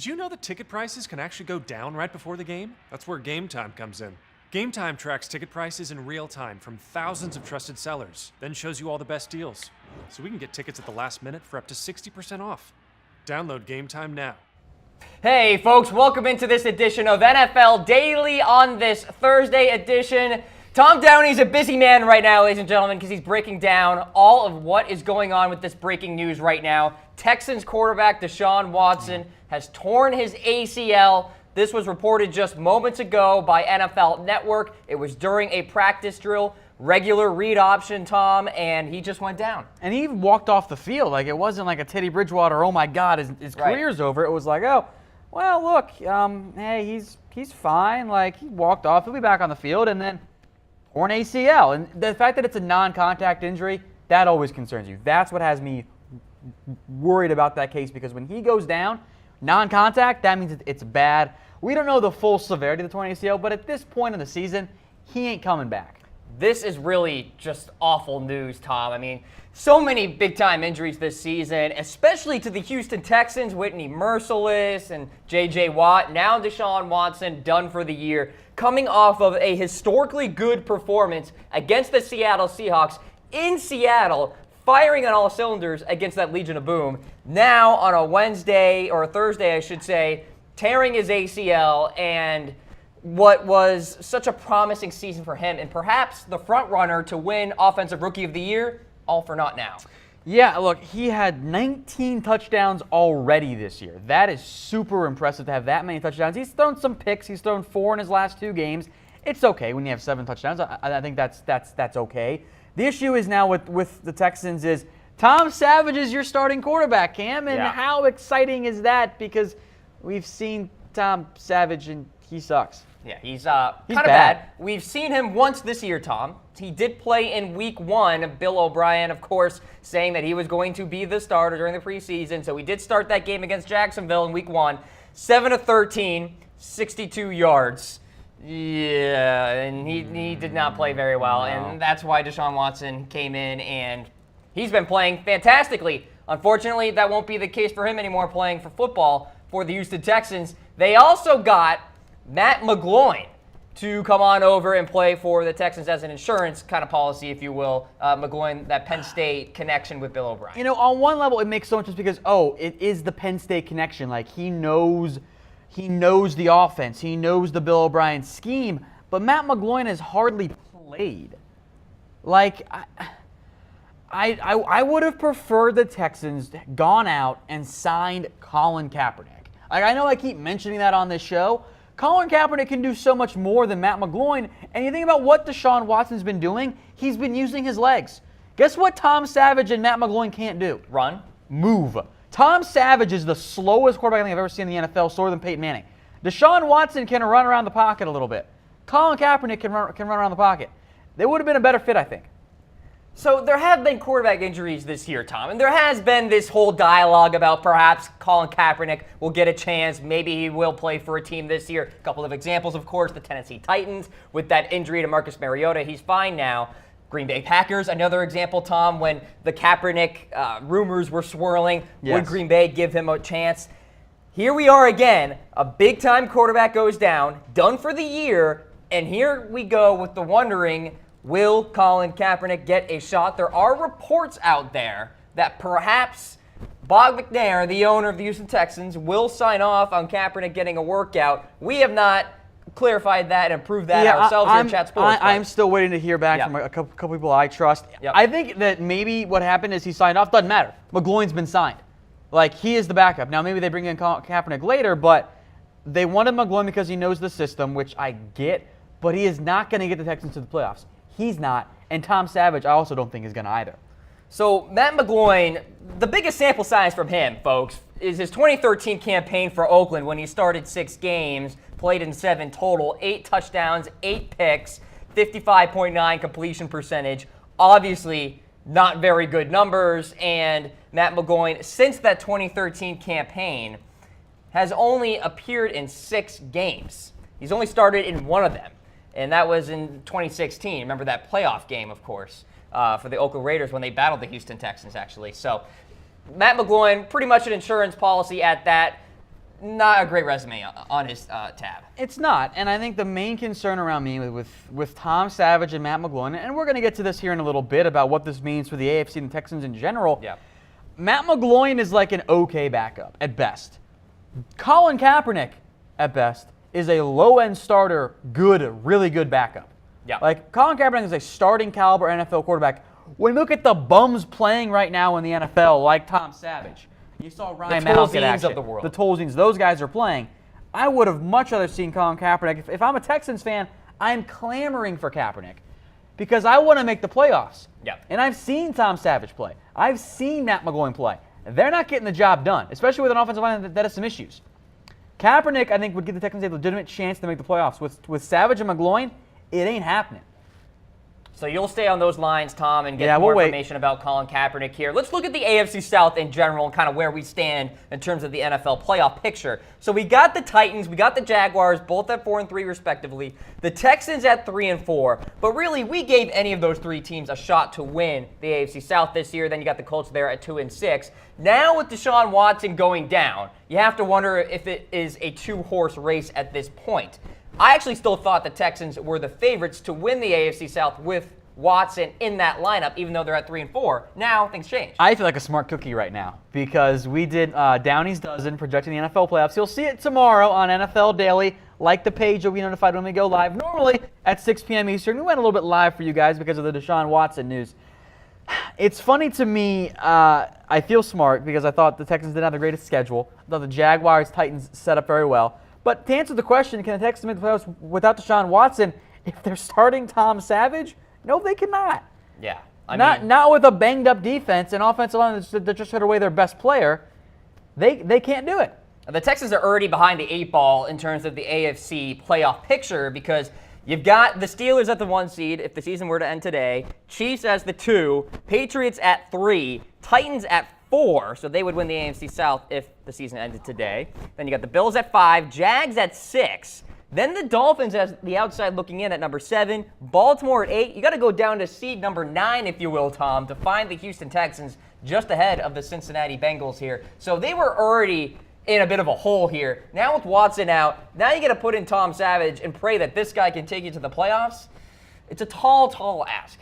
Did you know that ticket prices can actually go down right before the game? That's where Game Time comes in. Game Time tracks ticket prices in real time from thousands of trusted sellers, then shows you all the best deals. So we can get tickets at the last minute for up to 60% off. Download Game Time now. Hey folks, welcome into this edition of NFL Daily on this Thursday edition. Tom Downey's a busy man right now, ladies and gentlemen, because he's breaking down all of what is going on with this breaking news right now. Texans quarterback Deshaun Watson has torn his ACL. This was reported just moments ago by NFL Network. It was during a practice drill, regular read option, Tom, and he just went down. And he walked off the field. Like, it wasn't like a Teddy Bridgewater, oh my God, his career's over. It was like, oh, well, look, hey, he's fine. Like, he walked off. He'll be back on the field, and then torn ACL. And the fact that it's a non-contact injury, that always concerns you. That's what has me worried about that case, because when he goes down, non-contact, that means it's bad. We don't know the full severity of the torn ACL, but at this point in the season, he ain't coming back. This is really just awful news, Tom. I mean, so many big-time injuries this season, especially to the Houston Texans, Whitney Merciless and J.J. Watt. Now Deshaun Watson done for the year, coming off of a historically good performance against the Seattle Seahawks in Seattle, firing on all cylinders against that Legion of Boom. Now on a Wednesday, or a Thursday, I should say, tearing his ACL, and what was such a promising season for him, and perhaps the front runner to win Offensive Rookie of the Year, all for naught now. Yeah, look, he had 19 touchdowns already this year. That is super impressive to have that many touchdowns. He's thrown some picks. He's thrown 4 in his last 2 games. It's okay when you have 7 touchdowns. I think that's okay. The issue is now with the Texans is Tom Savage is your starting quarterback, Cam, and how exciting is that? Because we've seen Tom Savage and he sucks. Yeah, he's kind of bad. We've seen him once this year, Tom. He did play in Week 1. Bill O'Brien, of course, saying that he was going to be the starter during the preseason. So he did start that game against Jacksonville in Week 1. 7 of 13, 62 yards. Yeah, and he did not play very well. No. And that's why Deshaun Watson came in, and he's been playing fantastically. Unfortunately, that won't be the case for him anymore, playing for football for the Houston Texans. They also got Matt McGloin to come on over and play for the Texans as an insurance kind of policy, if you will. McGloin, that Penn State connection with Bill O'Brien. You know, on one level, it makes so much sense because, it is the Penn State connection. Like, he knows the offense. He knows the Bill O'Brien scheme. But Matt McGloin has hardly played. Like, I would have preferred the Texans gone out and signed Colin Kaepernick. Like, I know I keep mentioning that on this show. Colin Kaepernick can do so much more than Matt McGloin. And you think about what Deshaun Watson's been doing, he's been using his legs. Guess what Tom Savage and Matt McGloin can't do? Run. Move. Tom Savage is the slowest quarterback I think I've ever seen in the NFL, slower than Peyton Manning. Deshaun Watson can run around the pocket a little bit. Colin Kaepernick can run around the pocket. They would have been a better fit, I think. So there have been quarterback injuries this year, Tom, and there has been this whole dialogue about perhaps Colin Kaepernick will get a chance. Maybe he will play for a team this year. A couple of examples, of course, the Tennessee Titans with that injury to Marcus Mariota. He's fine now. Green Bay Packers, another example, Tom, when the Kaepernick rumors were swirling. Yes. Would Green Bay give him a chance? Here we are again. A big-time quarterback goes down, done for the year, and here we go with the wondering, will Colin Kaepernick get a shot? There are reports out there that perhaps Bob McNair, the owner of the Houston Texans, will sign off on Kaepernick getting a workout. We have not clarified that and proved that ourselves here in Chat Sports. I'm still waiting to hear back from a couple people I trust. Yep. I think that maybe what happened is he signed off. Doesn't matter. McGloin's been signed. Like, he is the backup. Now, maybe they bring in Kaepernick later, but they wanted McGloin because he knows the system, which I get, but he is not going to get the Texans to the playoffs. He's not. And Tom Savage, I also don't think is going to either. So Matt McGloin, the biggest sample size from him, folks, is his 2013 campaign for Oakland when he started 6 games, played in 7 total, 8 touchdowns, 8 picks, 55.9 completion percentage. Obviously, not very good numbers. And Matt McGloin, since that 2013 campaign, has only appeared in 6 games. He's only started in 1 of them. And that was in 2016. Remember that playoff game, of course, for the Oakland Raiders when they battled the Houston Texans, actually. So Matt McGloin, pretty much an insurance policy at that. not a great resume on his tab. It's not, and I think the main concern around me with Tom Savage and Matt McGloin, and we're going to get to this here in a little bit about what this means for the AFC and the Texans in general. Yeah. Matt McGloin is like an okay backup at best. Colin Kaepernick, at best, is a low-end starter, really good backup. Yeah. Like, Colin Kaepernick is a starting caliber NFL quarterback. When you look at the bums playing right now in the NFL, like Tom Savage, you saw Ryan Mallett get action. Of the world. The Tolziens, those guys are playing. I would have much rather seen Colin Kaepernick. If I'm a Texans fan, I'm clamoring for Kaepernick because I want to make the playoffs. Yeah. And I've seen Tom Savage play. I've seen Matt McGloin play. They're not getting the job done, especially with an offensive line that has some issues. Kaepernick, I think, would give the Texans a legitimate chance to make the playoffs. With Savage and McGloin, it ain't happening. So you'll stay on those lines, Tom, and get more information about Colin Kaepernick here. Let's look at the AFC South in general and kind of where we stand in terms of the NFL playoff picture. So we got the Titans, we got the Jaguars, both at 4-3 respectively. The Texans at 3-4. But really, we gave any of those three teams a shot to win the AFC South this year. Then you got the Colts there at 2-6. Now with Deshaun Watson going down, you have to wonder if it is a two-horse race at this point. I actually still thought the Texans were the favorites to win the AFC South with Watson in that lineup, even though they're at 3-4. Now things change. I feel like a smart cookie right now because we did Downey's Dozen projecting the NFL playoffs. You'll see it tomorrow on NFL Daily. Like the page, you'll be notified when we go live. Normally at 6 p.m. Eastern. We went a little bit live for you guys because of the Deshaun Watson news. It's funny to me. I feel smart because I thought the Texans didn't have the greatest schedule. I thought the Jaguars, Titans set up very well. But to answer the question, can the Texans make the playoffs without Deshaun Watson? If they're starting Tom Savage, no, they cannot. Yeah. Not with a banged-up defense and offensive line that just shut away their best player. They can't do it. The Texans are already behind the 8 ball in terms of the AFC playoff picture because you've got the Steelers at the 1 seed if the season were to end today, Chiefs as the 2, Patriots at 3, Titans at 4, so they would win the AFC South if the season ended today. Then you got the Bills at 5, Jags at 6, then the Dolphins as the outside looking in at number 7, Baltimore at 8. You got to go down to seed number 9, if you will, Tom, to find the Houston Texans just ahead of the Cincinnati Bengals here. So they were already in a bit of a hole here. Now with Watson out, now you got to put in Tom Savage and pray that this guy can take you to the playoffs. It's a tall ask.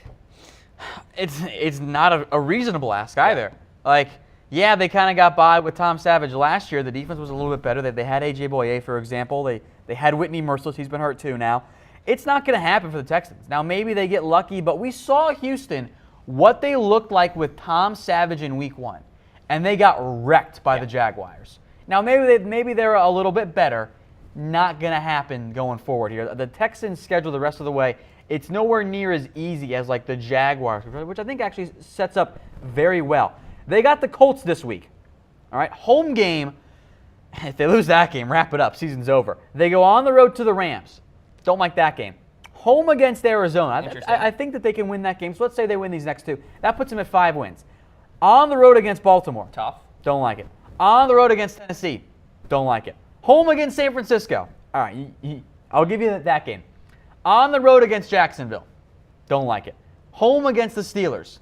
It's not a reasonable ask either. Like, yeah, they kind of got by with Tom Savage last year. The defense was a little bit better. They had A.J. Boye, for example. They had Whitney Merciless. He's been hurt too now. It's not going to happen for the Texans. Now, maybe they get lucky, but we saw Houston, what they looked like with Tom Savage in Week 1, and they got wrecked by the Jaguars. Now, maybe they're a little bit better. Not going to happen going forward here. The Texans' schedule the rest of the way, it's nowhere near as easy as like the Jaguars, which I think actually sets up very well. They got the Colts this week. All right, home game. If they lose that game, wrap it up. Season's over. They go on the road to the Rams. Don't like that game. Home against Arizona. I think that they can win that game. So let's say they win these next 2. That puts them at 5 wins. On the road against Baltimore. Tough. Don't like it. On the road against Tennessee. Don't like it. Home against San Francisco. All right, I'll give you that game. On the road against Jacksonville. Don't like it. Home against the Steelers.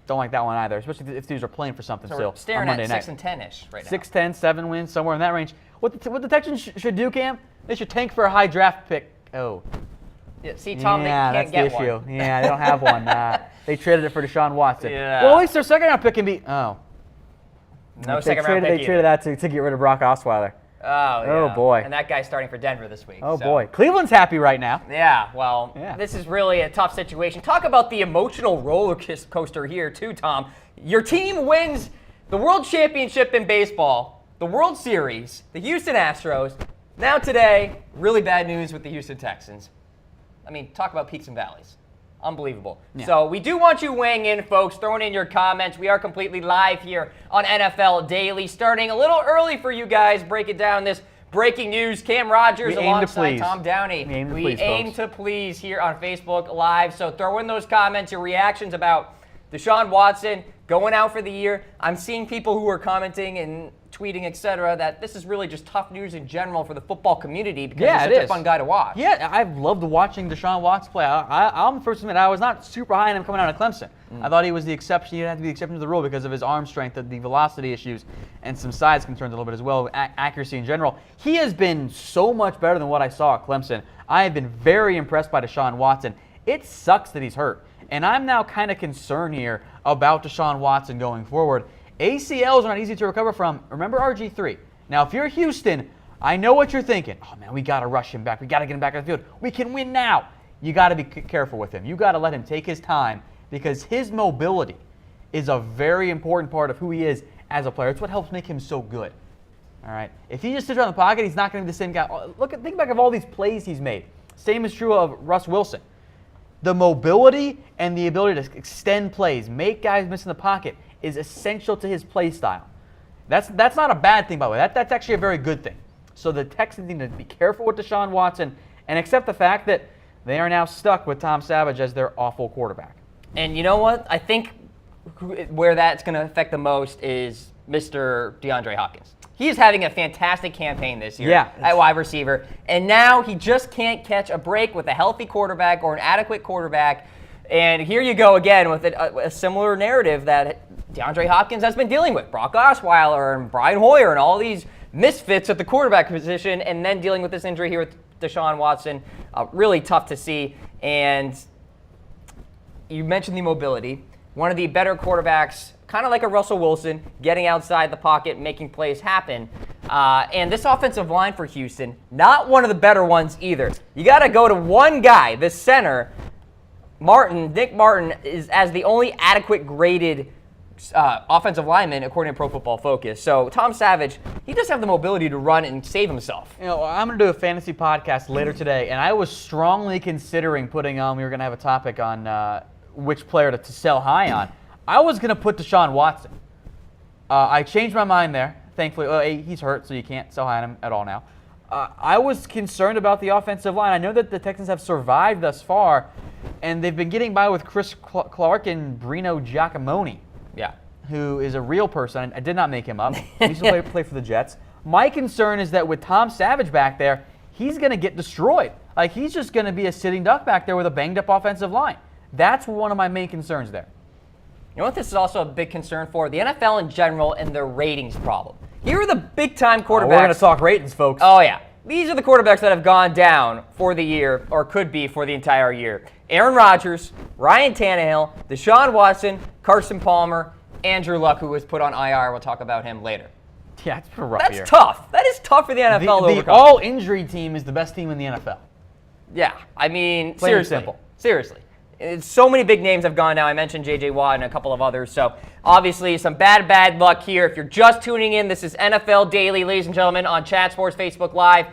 Don't like that one either, especially if these are playing for something so still we're staring on Monday at night. 6-10-ish right now. 6-10, 7 wins, somewhere in that range. What the Texans should do, Cam? They should tank for a high draft pick. Oh. Yeah, see, Tom, they can't get that's the issue. one. Yeah, they don't have one. They traded it for Deshaun Watson. Yeah. Well, at least their second round pick can be. Oh. No second round pick. They traded that to get rid of Brock Osweiler. Oh, yeah. Oh, boy. And that guy's starting for Denver this week. Oh, boy. Cleveland's happy right now. Yeah, well, This is really a tough situation. Talk about the emotional roller coaster here, too, Tom. Your team wins the World Championship in baseball, the World Series, the Houston Astros. Now today, really bad news with the Houston Texans. I mean, talk about peaks and valleys. Unbelievable. Yeah. So we do want you weighing in, folks, throwing in your comments. We are completely live here on NFL Daily, starting a little early for you guys, breaking down this breaking news. Cam Rogers alongside Tom Downey. We aim to please here on Facebook Live. So throw in those comments, your reactions about Deshaun Watson going out for the year. I'm seeing people who are commenting and tweeting, etc., that this is really just tough news in general for the football community because Yeah, he's such a fun guy to watch. Yeah, I've loved watching Deshaun Watson play. I'm the first to admit I was not super high on him coming out of Clemson. I thought he was the exception. He'd have to be the exception to the rule because of his arm strength, the velocity issues, and some size concerns a little bit as well, accuracy in general. He has been so much better than what I saw at Clemson. I have been very impressed by Deshaun Watson. It sucks that he's hurt. And I'm now kind of concerned here about Deshaun Watson going forward. ACLs are not easy to recover from. Remember RG3. Now, if you're Houston, I know what you're thinking. Oh, man, we got to rush him back. We got to get him back on the field. We can win now. You got to be careful with him. You got to let him take his time because his mobility is a very important part of who he is as a player. It's what helps make him so good. All right. If he just sits around the pocket, he's not going to be the same guy. Think back of all these plays he's made. Same is true of Russ Wilson. The mobility and the ability to extend plays, make guys miss in the pocket, is essential to his play style. That's not a bad thing, by the way. That's actually a very good thing. So the Texans need to be careful with Deshaun Watson and accept the fact that they are now stuck with Tom Savage as their awful quarterback. And you know what? I think where that's going to affect the most is Mr. DeAndre Hopkins. He's having a fantastic campaign this year at wide receiver, and now he just can't catch a break with a healthy quarterback or an adequate quarterback. And here you go again with a similar narrative that DeAndre Hopkins has been dealing with. Brock Osweiler and Brian Hoyer and all these misfits at the quarterback position, and then dealing with this injury here with Deshaun Watson. Really tough to see. And you mentioned the mobility. One of the better quarterbacks, kind of like a Russell Wilson, getting outside the pocket, making plays happen. And this offensive line for Houston, not one of the better ones either. You got to go to one guy, the center. Nick Martin is as the only adequate graded offensive lineman according to Pro Football Focus. So Tom Savage, he does have the mobility to run and save himself. You know, I'm going to do a fantasy podcast later today, and I was strongly considering putting on, we were going to have a topic on which player to sell high on. I was going to put Deshaun Watson. I changed my mind there. Thankfully, he's hurt, so you can't sell high on him at all now. I was concerned about the offensive line. I know that the Texans have survived thus far, and they've been getting by with Chris Clark and Brino Giacomoni, who is a real person. I did not make him up. He used to play for the Jets. My concern is that with Tom Savage back there, he's going to get destroyed. Like, he's just going to be a sitting duck back there with a banged-up offensive line. That's one of my main concerns there. You know what this is also a big concern for? The NFL in general and their ratings problem. Here are the big-time quarterbacks. We're going to talk ratings, folks. Oh, yeah. These are the quarterbacks that have gone down for the year, or could be for the entire year. Aaron Rodgers, Ryan Tannehill, Deshaun Watson, Carson Palmer, Andrew Luck, who was put on IR. We'll talk about him later. Yeah, it's a rough year. That's tough. That is tough for the NFL to overcome. The all-injury team is the best team in the NFL. Yeah, I mean, Plain and simple. Seriously. So many big names have gone now. I mentioned J.J. Watt and a couple of others. So, obviously, some bad luck here. If you're just tuning in, this is NFL Daily, ladies and gentlemen, on Chat Sports Facebook Live.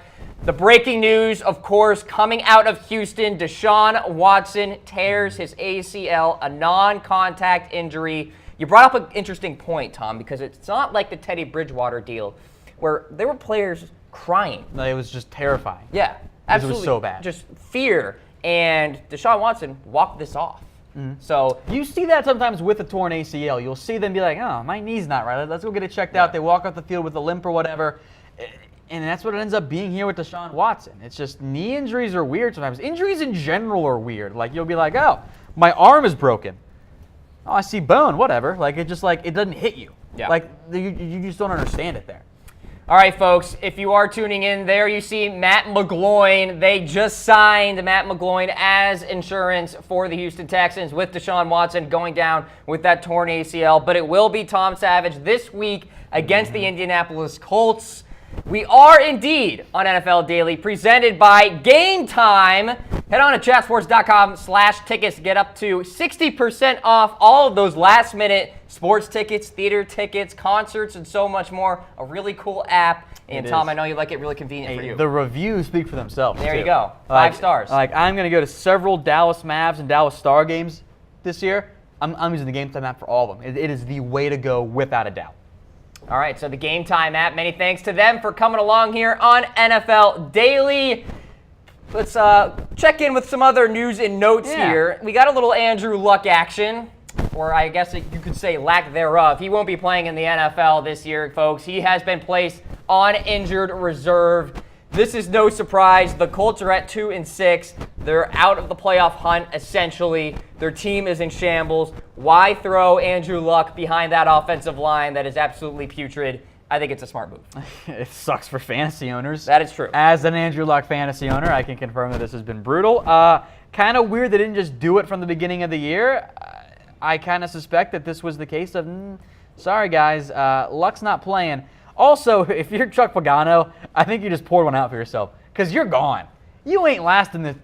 The breaking news, of course, coming out of Houston, Deshaun Watson tears his ACL, a non-contact injury. You brought up an interesting point, Tom, because it's not like the Teddy Bridgewater deal where there were players crying. No, it was just terrifying. Yeah, absolutely. It was so bad. Just fear. And Deshaun Watson walked this off. So you see that sometimes with a torn ACL. You'll see them be like, oh, my knee's not right. Let's go get it checked out. They walk off the field with a limp or whatever. And that's what it ends up being here with Deshaun Watson. It's just knee injuries are weird sometimes. Injuries in general are weird. Like, you'll be like, oh, my arm is broken. Oh, I see bone, whatever. Like, it just, like, it doesn't hit you. Yeah. Like, you just don't understand it there. All right, folks, if you are tuning in, there you see Matt McGloin. They just signed Matt McGloin as insurance for the Houston Texans with Deshaun Watson going down with that torn ACL. But it will be Tom Savage this week against the Indianapolis Colts. We are indeed on NFL Daily, presented by Game Time. Head on to chatsports.com/tickets to get up to 60% off all of those last-minute sports tickets, theater tickets, concerts, and so much more. A really cool app. And Tom, I know you like it, really convenient for you. The reviews speak for themselves. There you go. 5 stars. Like, I'm going to go to several Dallas Mavs and Dallas Star games this year. I'm using the Game Time app for all of them. It is the way to go without a doubt. All right, so the Game Time app, many thanks to them for coming along here on NFL Daily. Let's check in with some other news and notes here. We got a little Andrew Luck action. or I guess you could say lack thereof. He won't be playing in the NFL this year, folks. He has been placed on injured reserve. This is no surprise. The Colts are at 2-6. They're out of the playoff hunt, essentially. Their team is in shambles. Why throw Andrew Luck behind that offensive line that is absolutely putrid? I think it's a smart move. It sucks for fantasy owners. That is true. As an Andrew Luck fantasy owner, I can confirm that this has been brutal. Kind of weird they didn't just do it from the beginning of the year. I kind of suspect that this was the case of, sorry guys, Luck's not playing. Also, if you're Chuck Pagano, I think you just poured one out for yourself because you're gone. You ain't lasting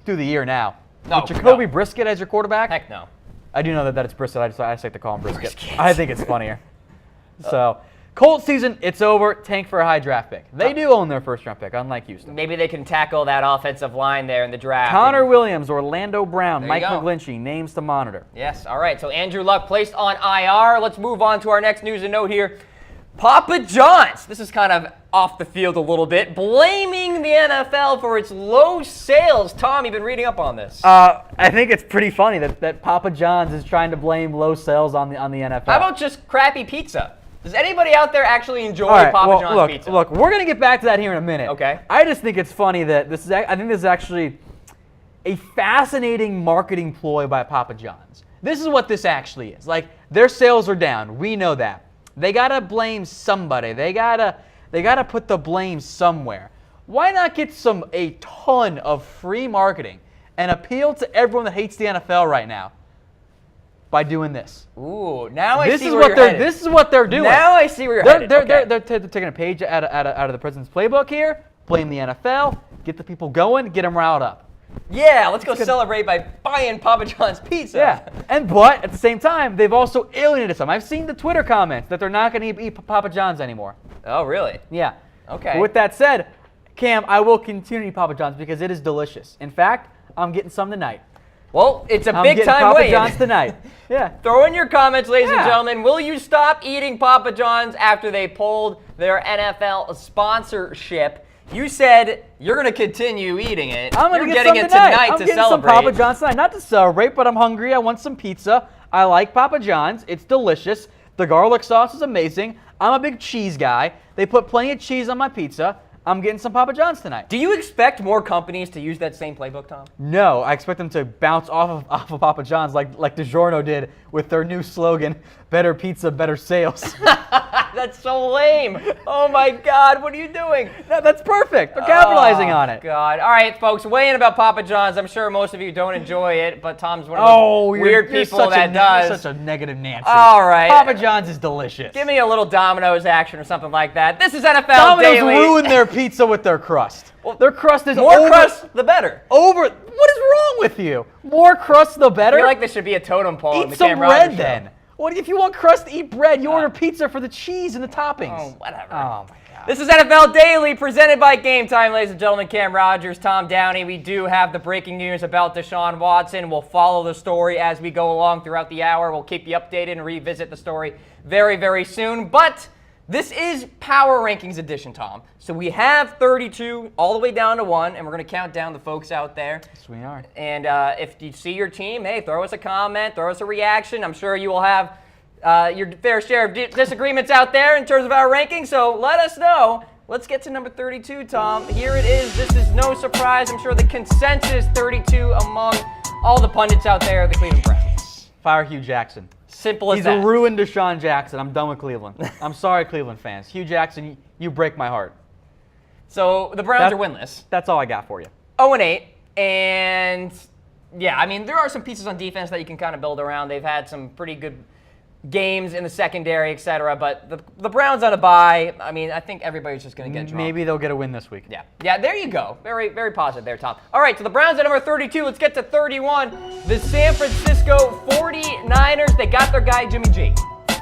through the year now. No, With Jacoby Brisket as your quarterback? Heck no. I do know that it's Brisket. I just like to call him Brisket. I think it's funnier. So, Colts season, it's over. Tank for a high draft pick. They do own their first-round pick, unlike Houston. Maybe they can tackle that offensive line there in the draft. Connor Williams, Orlando Brown, Mike go. McGlinchey, names to monitor. Yes, all right. So Andrew Luck placed on IR. Let's move on to our next news and note here. Papa John's, this is kind of off the field a little bit, blaming the NFL for its low sales. Tom, you've been reading up on this. I think it's pretty funny that Papa John's is trying to blame low sales on the NFL. How about just crappy pizza? Does anybody out there actually enjoy All right, Papa John's pizza? Look, we're going to get back to that here in a minute. Okay. I just think it's funny that I think this is actually a fascinating marketing ploy by Papa John's. This is what this actually is. Like, their sales are down. We know that. They got to blame somebody. They got to put the blame somewhere. Why not get a ton of free marketing and appeal to everyone that hates the NFL right now by doing this? Ooh, now I see where you're headed. This is what they're doing. Now I see where you're headed. They're taking a page out of the president's playbook here, blame the NFL, get the people going, get them riled up. Yeah, let's go celebrate by buying Papa John's pizza. Yeah, but at the same time, they've also alienated some. I've seen the Twitter comments that they're not going to eat Papa John's anymore. Oh, really? Yeah. Okay. With that said, Cam, I will continue to eat Papa John's because it is delicious. In fact, I'm getting some tonight. Well, it's a I'm big getting time Papa win. John's tonight. Yeah. Throw in your comments, ladies and Yeah. gentlemen. Will you stop eating Papa John's after they pulled their NFL sponsorship? You said you're going to continue eating it. I'm You're gonna getting get it some tonight. tonight I'm to getting celebrate. some Papa John's tonight. Not to celebrate, but I'm hungry. I want some pizza. I like Papa John's. It's delicious. The garlic sauce is amazing. I'm a big cheese guy. They put plenty of cheese on my pizza. I'm getting some Papa John's tonight. Do you expect more companies to use that same playbook, Tom? No, I expect them to bounce off of Papa John's like DiGiorno did with their new slogan, better pizza, better sales. That's so lame. Oh, my God. What are you doing? That's perfect. They're capitalizing on it. God. All right, folks, weigh in about Papa John's. I'm sure most of you don't enjoy it, but Tom's one of those weird people that does. You're such a negative Nancy. All right. Papa John's is delicious. Give me a little Domino's action or something like that. This is NFL Domino's Daily. ruined their pizza with their crust. Well, their crust is More over, crust, the better. What is wrong with you? More crust, the I better. feel like this should be a totem pole in Eat the some Cam Rogers bread show. then. What if you want crust? Eat bread. You order pizza for the cheese and the toppings. Oh, whatever. Oh my God. This is NFL Daily, presented by Game Time, ladies and gentlemen. Cam Rogers, Tom Downey. We do have the breaking news about Deshaun Watson. We'll follow the story as we go along throughout the hour. We'll keep you updated and revisit the story very, very soon. But this is Power Rankings edition, Tom. So we have 32 all the way down to 1, and we're going to count down the folks out there. Yes, we are. And if you see your team, hey, throw us a comment, throw us a reaction. I'm sure you will have your fair share of disagreements out there in terms of our ranking, so let us know. Let's get to number 32, Tom. Here it is. This is no surprise. I'm sure the consensus 32 among all the pundits out there are the Cleveland Browns. Fire Hugh Jackson. Simple as He's that. a ruined Deshaun Jackson. I'm done with Cleveland. I'm sorry, Cleveland fans. Hugh Jackson, you break my heart. So the Browns are winless. That's all I got for you. 0-8, and yeah, I mean, there are some pieces on defense that you can kind of build around. They've had some pretty good games in the secondary, et cetera, but the Browns on a bye, I mean, I think everybody's just going to get drunk. Maybe they'll get a win this week. Yeah, there you go. Very, very positive there, Tom. All right, so the Browns at number 32. Let's get to 31. The San Francisco 49ers, they got their guy, Jimmy G.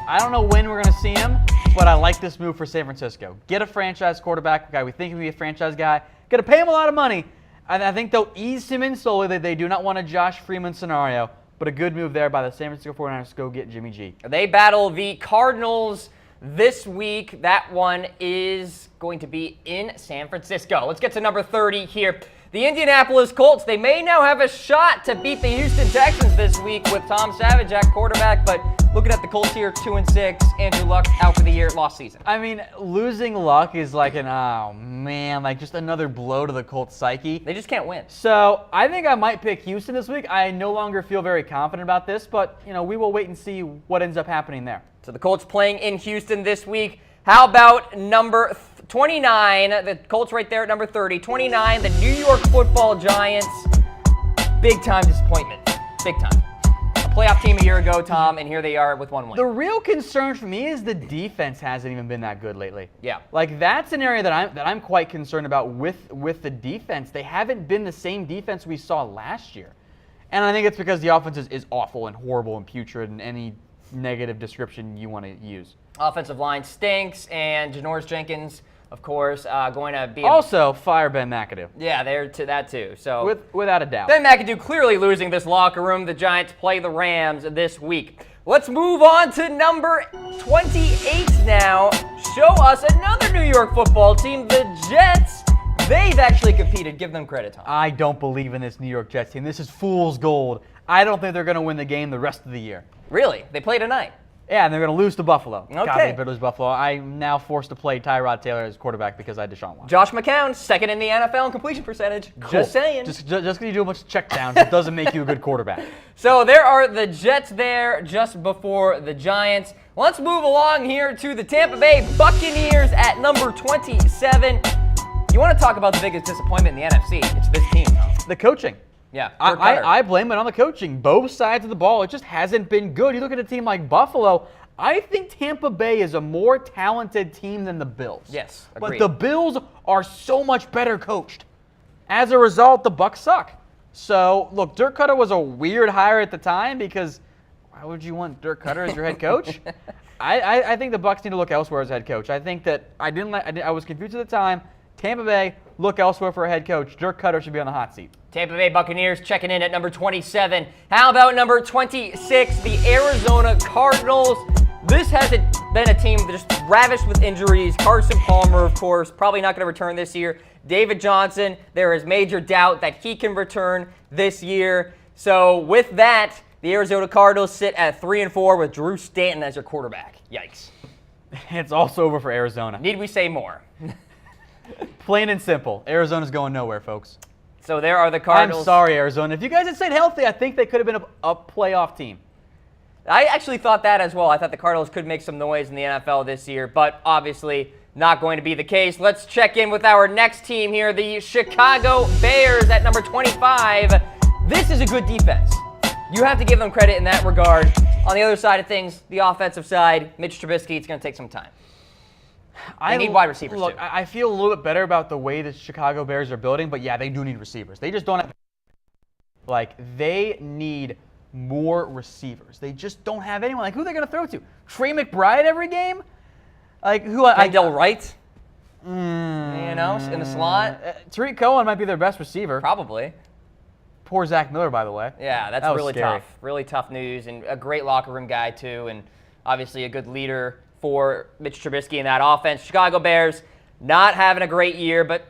I don't know when we're going to see him, but I like this move for San Francisco. Get a franchise quarterback, a guy we think will be a franchise guy. Got to pay him a lot of money. And I think they'll ease him in slowly. They do not want a Josh Freeman scenario. But a good move there by the San Francisco 49ers to go get Jimmy G. They battle the Cardinals this week. That one is going to be in San Francisco. Let's get to number 30 here. The Indianapolis Colts, they may now have a shot to beat the Houston Texans this week with Tom Savage at quarterback, but looking at the Colts here, 2-6, Andrew Luck out for the year, lost season. I mean, losing Luck is like oh man, like just another blow to the Colts psyche. They just can't win. So I think I might pick Houston this week. I no longer feel very confident about this, but we will wait and see what ends up happening there. So the Colts playing in Houston this week. How about number 29, the Colts right there at number 30. 29, the New York Football Giants. Big time disappointment. Big time. A playoff team a year ago, Tom, and here they are with 1 win. The real concern for me is the defense hasn't even been that good lately. Yeah. Like that's an area that I'm quite concerned about with the defense. They haven't been the same defense we saw last year. And I think it's because the offense is awful and horrible and putrid and any negative description you want to use. Offensive line stinks, and Janoris Jenkins, of course, going to be also fire Ben McAdoo. Yeah, they're to that too. So without a doubt. Ben McAdoo clearly losing this locker room. The Giants play the Rams this week. Let's move on to number 28 now. Show us another New York football team, the Jets. They've actually competed. Give them credit, Tom. I don't believe in this New York Jets team. This is fool's gold. I don't think they're going to win the game the rest of the year. Really? They play tonight? Yeah, and they're going to lose to Buffalo. Okay. God, they better lose Buffalo. I'm now forced to play Tyrod Taylor as quarterback because I had Deshaun Watson. Josh McCown, second in the NFL in completion percentage. Cool. Just saying. Just because you do a bunch of checkdowns, it doesn't make you a good quarterback. So there are the Jets there just before the Giants. Let's move along here to the Tampa Bay Buccaneers at number 27. You want to talk about the biggest disappointment in the NFC? It's this team. The coaching. Yeah, I blame it on the coaching. Both sides of the ball, it just hasn't been good. You look at a team like Buffalo, I think Tampa Bay is a more talented team than the Bills. Yes, agreed. But the Bills are so much better coached. As a result, the Bucs suck. So, look, Dirk Cutter was a weird hire at the time because why would you want Dirk Cutter as your head coach? I think the Bucs need to look elsewhere as head coach. I think that I was confused at the time. Tampa Bay, look elsewhere for a head coach. Dirk Cutter should be on the hot seat. Tampa Bay Buccaneers checking in at number 27. How about number 26, the Arizona Cardinals? This has been a team just ravished with injuries. Carson Palmer, of course, probably not going to return this year. David Johnson, there is major doubt that he can return this year. So with that, the Arizona Cardinals sit at 3-4 with Drew Stanton as your quarterback. Yikes. It's also over for Arizona. Need we say more? Plain and simple. Arizona's going nowhere, folks. So there are the Cardinals. I'm sorry, Arizona. If you guys had stayed healthy, I think they could have been a playoff team. I actually thought that as well. I thought the Cardinals could make some noise in the NFL this year, but obviously not going to be the case. Let's check in with our next team here, the Chicago Bears at number 25. This is a good defense. You have to give them credit in that regard. On the other side of things, the offensive side, Mitch Trubisky, it's going to take some time. They need wide receivers, look, too. I feel a little bit better about the way the Chicago Bears are building, but yeah, they do need receivers. They just don't have they need more receivers. They just don't have anyone. Like, who are they going to throw to? Trey McBride every game? Like, who? Kendall Wright? In the slot? Tariq Cohen might be their best receiver. Probably. Poor Zach Miller, by the way. Yeah, that's really tough. Really tough news, and a great locker room guy, too, and obviously a good leader for Mitch Trubisky in that offense. Chicago Bears not having a great year, but,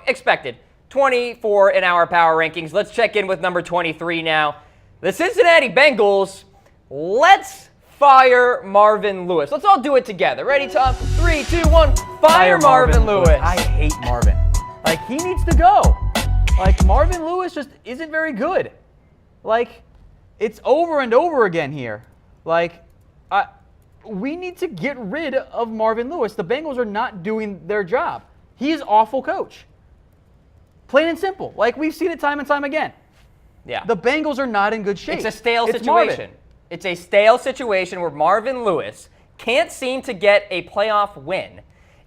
expected. 24 in our power rankings. Let's check in with number 23 now. The Cincinnati Bengals. Let's fire Marvin Lewis. Let's all do it together. Ready, Tom? 3, 2, 1. Fire Marvin Lewis. I hate Marvin. He needs to go. Marvin Lewis just isn't very good. It's over and over again here. We need to get rid of Marvin Lewis. The Bengals are not doing their job. He is awful coach. Plain and simple. We've seen it time and time again. Yeah. The Bengals are not in good shape. It's a stale situation. Marvin. It's a stale situation where Marvin Lewis can't seem to get a playoff win.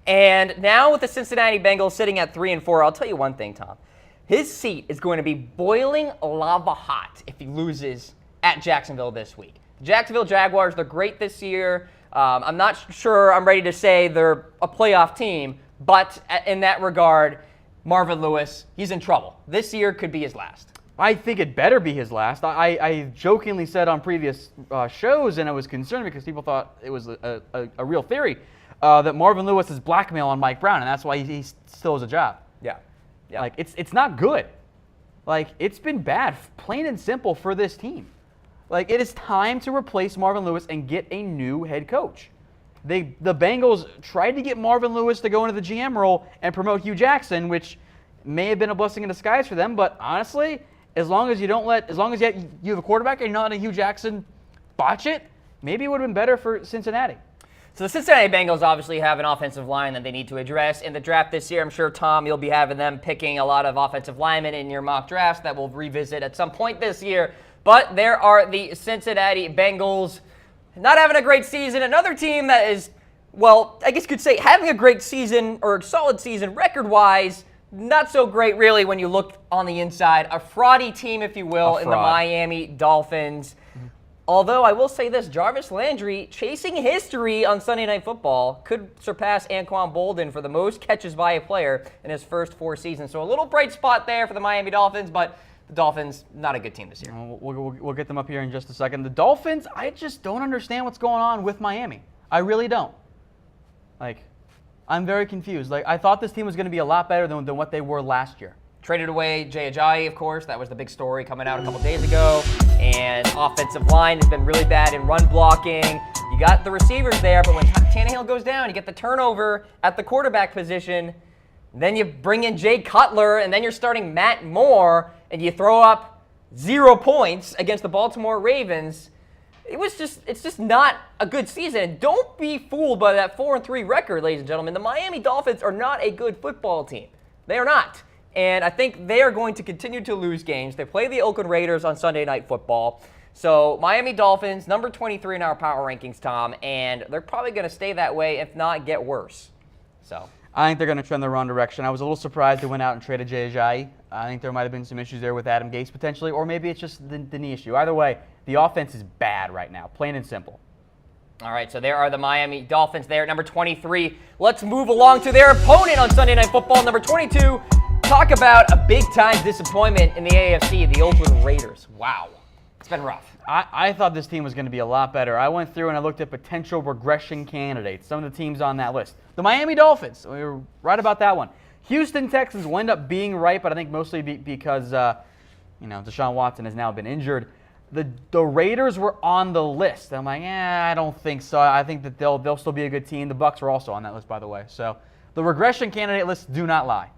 And now with the Cincinnati Bengals sitting at 3-4, I'll tell you one thing, Tom. His seat is going to be boiling lava hot if he loses at Jacksonville this week. Jacksonville Jaguars, they're great this year. I'm not sure I'm ready to say they're a playoff team, but in that regard, Marvin Lewis, he's in trouble. This year could be his last. I think it better be his last. I jokingly said on previous shows, and I was concerned because people thought it was a real theory, that Marvin Lewis is blackmail on Mike Brown, and that's why he still has a job. Yeah. Yep. Like, it's not good. Like, it's been bad, plain and simple, for this team. Like, it is time to replace Marvin Lewis and get a new head coach. The Bengals tried to get Marvin Lewis to go into the GM role and promote Hugh Jackson, which may have been a blessing in disguise for them. But honestly, as long as you have a quarterback and you're not letting Hugh Jackson botch it, maybe it would have been better for Cincinnati. So the Cincinnati Bengals obviously have an offensive line that they need to address in the draft this year. I'm sure, Tom, you'll be having them picking a lot of offensive linemen in your mock drafts that we'll revisit at some point this year. But there are the Cincinnati Bengals not having a great season. Another team that is, well, I guess you could say having a great season or a solid season record-wise, not so great really when you look on the inside. A fraudy team, if you will, in the Miami Dolphins. Although I will say this, Jarvis Landry, chasing history on Sunday Night Football, could surpass Anquan Boldin for the most catches by a player in his first 4 seasons. So a little bright spot there for the Miami Dolphins, but the Dolphins, not a good team this year. We'll get them up here in just a second. The Dolphins, I just don't understand what's going on with Miami. I really don't. Like, I'm very confused. Like, I thought this team was going to be a lot better than what they were last year. Traded away Jay Ajayi, of course. That was the big story coming out a couple days ago. And offensive line has been really bad in run blocking. You got the receivers there, but when Tannehill goes down, you get the turnover at the quarterback position. Then you bring in Jay Cutler, and then you're starting Matt Moore, and you throw up 0 points against the Baltimore Ravens. It's just not a good season. And don't be fooled by that 4-3 record, ladies and gentlemen. The Miami Dolphins are not a good football team. They are not. And I think they are going to continue to lose games. They play the Oakland Raiders on Sunday Night Football. So Miami Dolphins, number 23 in our power rankings, Tom, and they're probably going to stay that way, if not get worse. So I think they're going to trend the wrong direction. I was a little surprised they went out and traded Jay Ajayi. I think there might have been some issues there with Adam Gase potentially, or maybe it's just the knee issue. Either way, the offense is bad right now, plain and simple. All right, so there are the Miami Dolphins there at number 23. Let's move along to their opponent on Sunday Night Football, number 22. Talk about a big-time disappointment in the AFC, the Oakland Raiders. Wow. It's been rough. I thought this team was going to be a lot better. I went through and I looked at potential regression candidates, some of the teams on that list. The Miami Dolphins, we were right about that one. Houston Texans will end up being right, but I think mostly because Deshaun Watson has now been injured. The Raiders were on the list. I'm like, I don't think so. I think that they'll still be a good team. The Bucs are also on that list, by the way. So the regression candidate lists do not lie.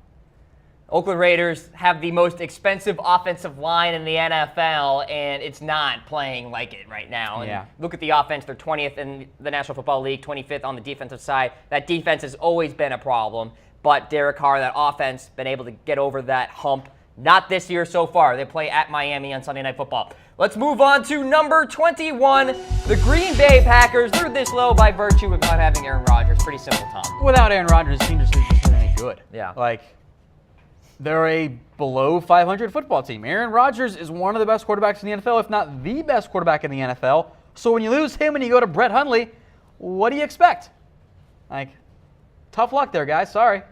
Oakland Raiders have the most expensive offensive line in the NFL, and it's not playing like it right now. And look at the offense. They're 20th in the National Football League, 25th on the defensive side. That defense has always been a problem. But Derek Carr, that offense, been able to get over that hump. Not this year so far. They play at Miami on Sunday Night Football. Let's move on to number 21, the Green Bay Packers. They're this low by virtue of not having Aaron Rodgers. Pretty simple, Tom. Without Aaron Rodgers, the team just isn't any good. Yeah. Like, they're a below 500 football team. Aaron Rodgers is one of the best quarterbacks in the NFL, if not the best quarterback in the NFL. So when you lose him and you go to Brett Hundley, what do you expect? Like, tough luck there, guys. Sorry.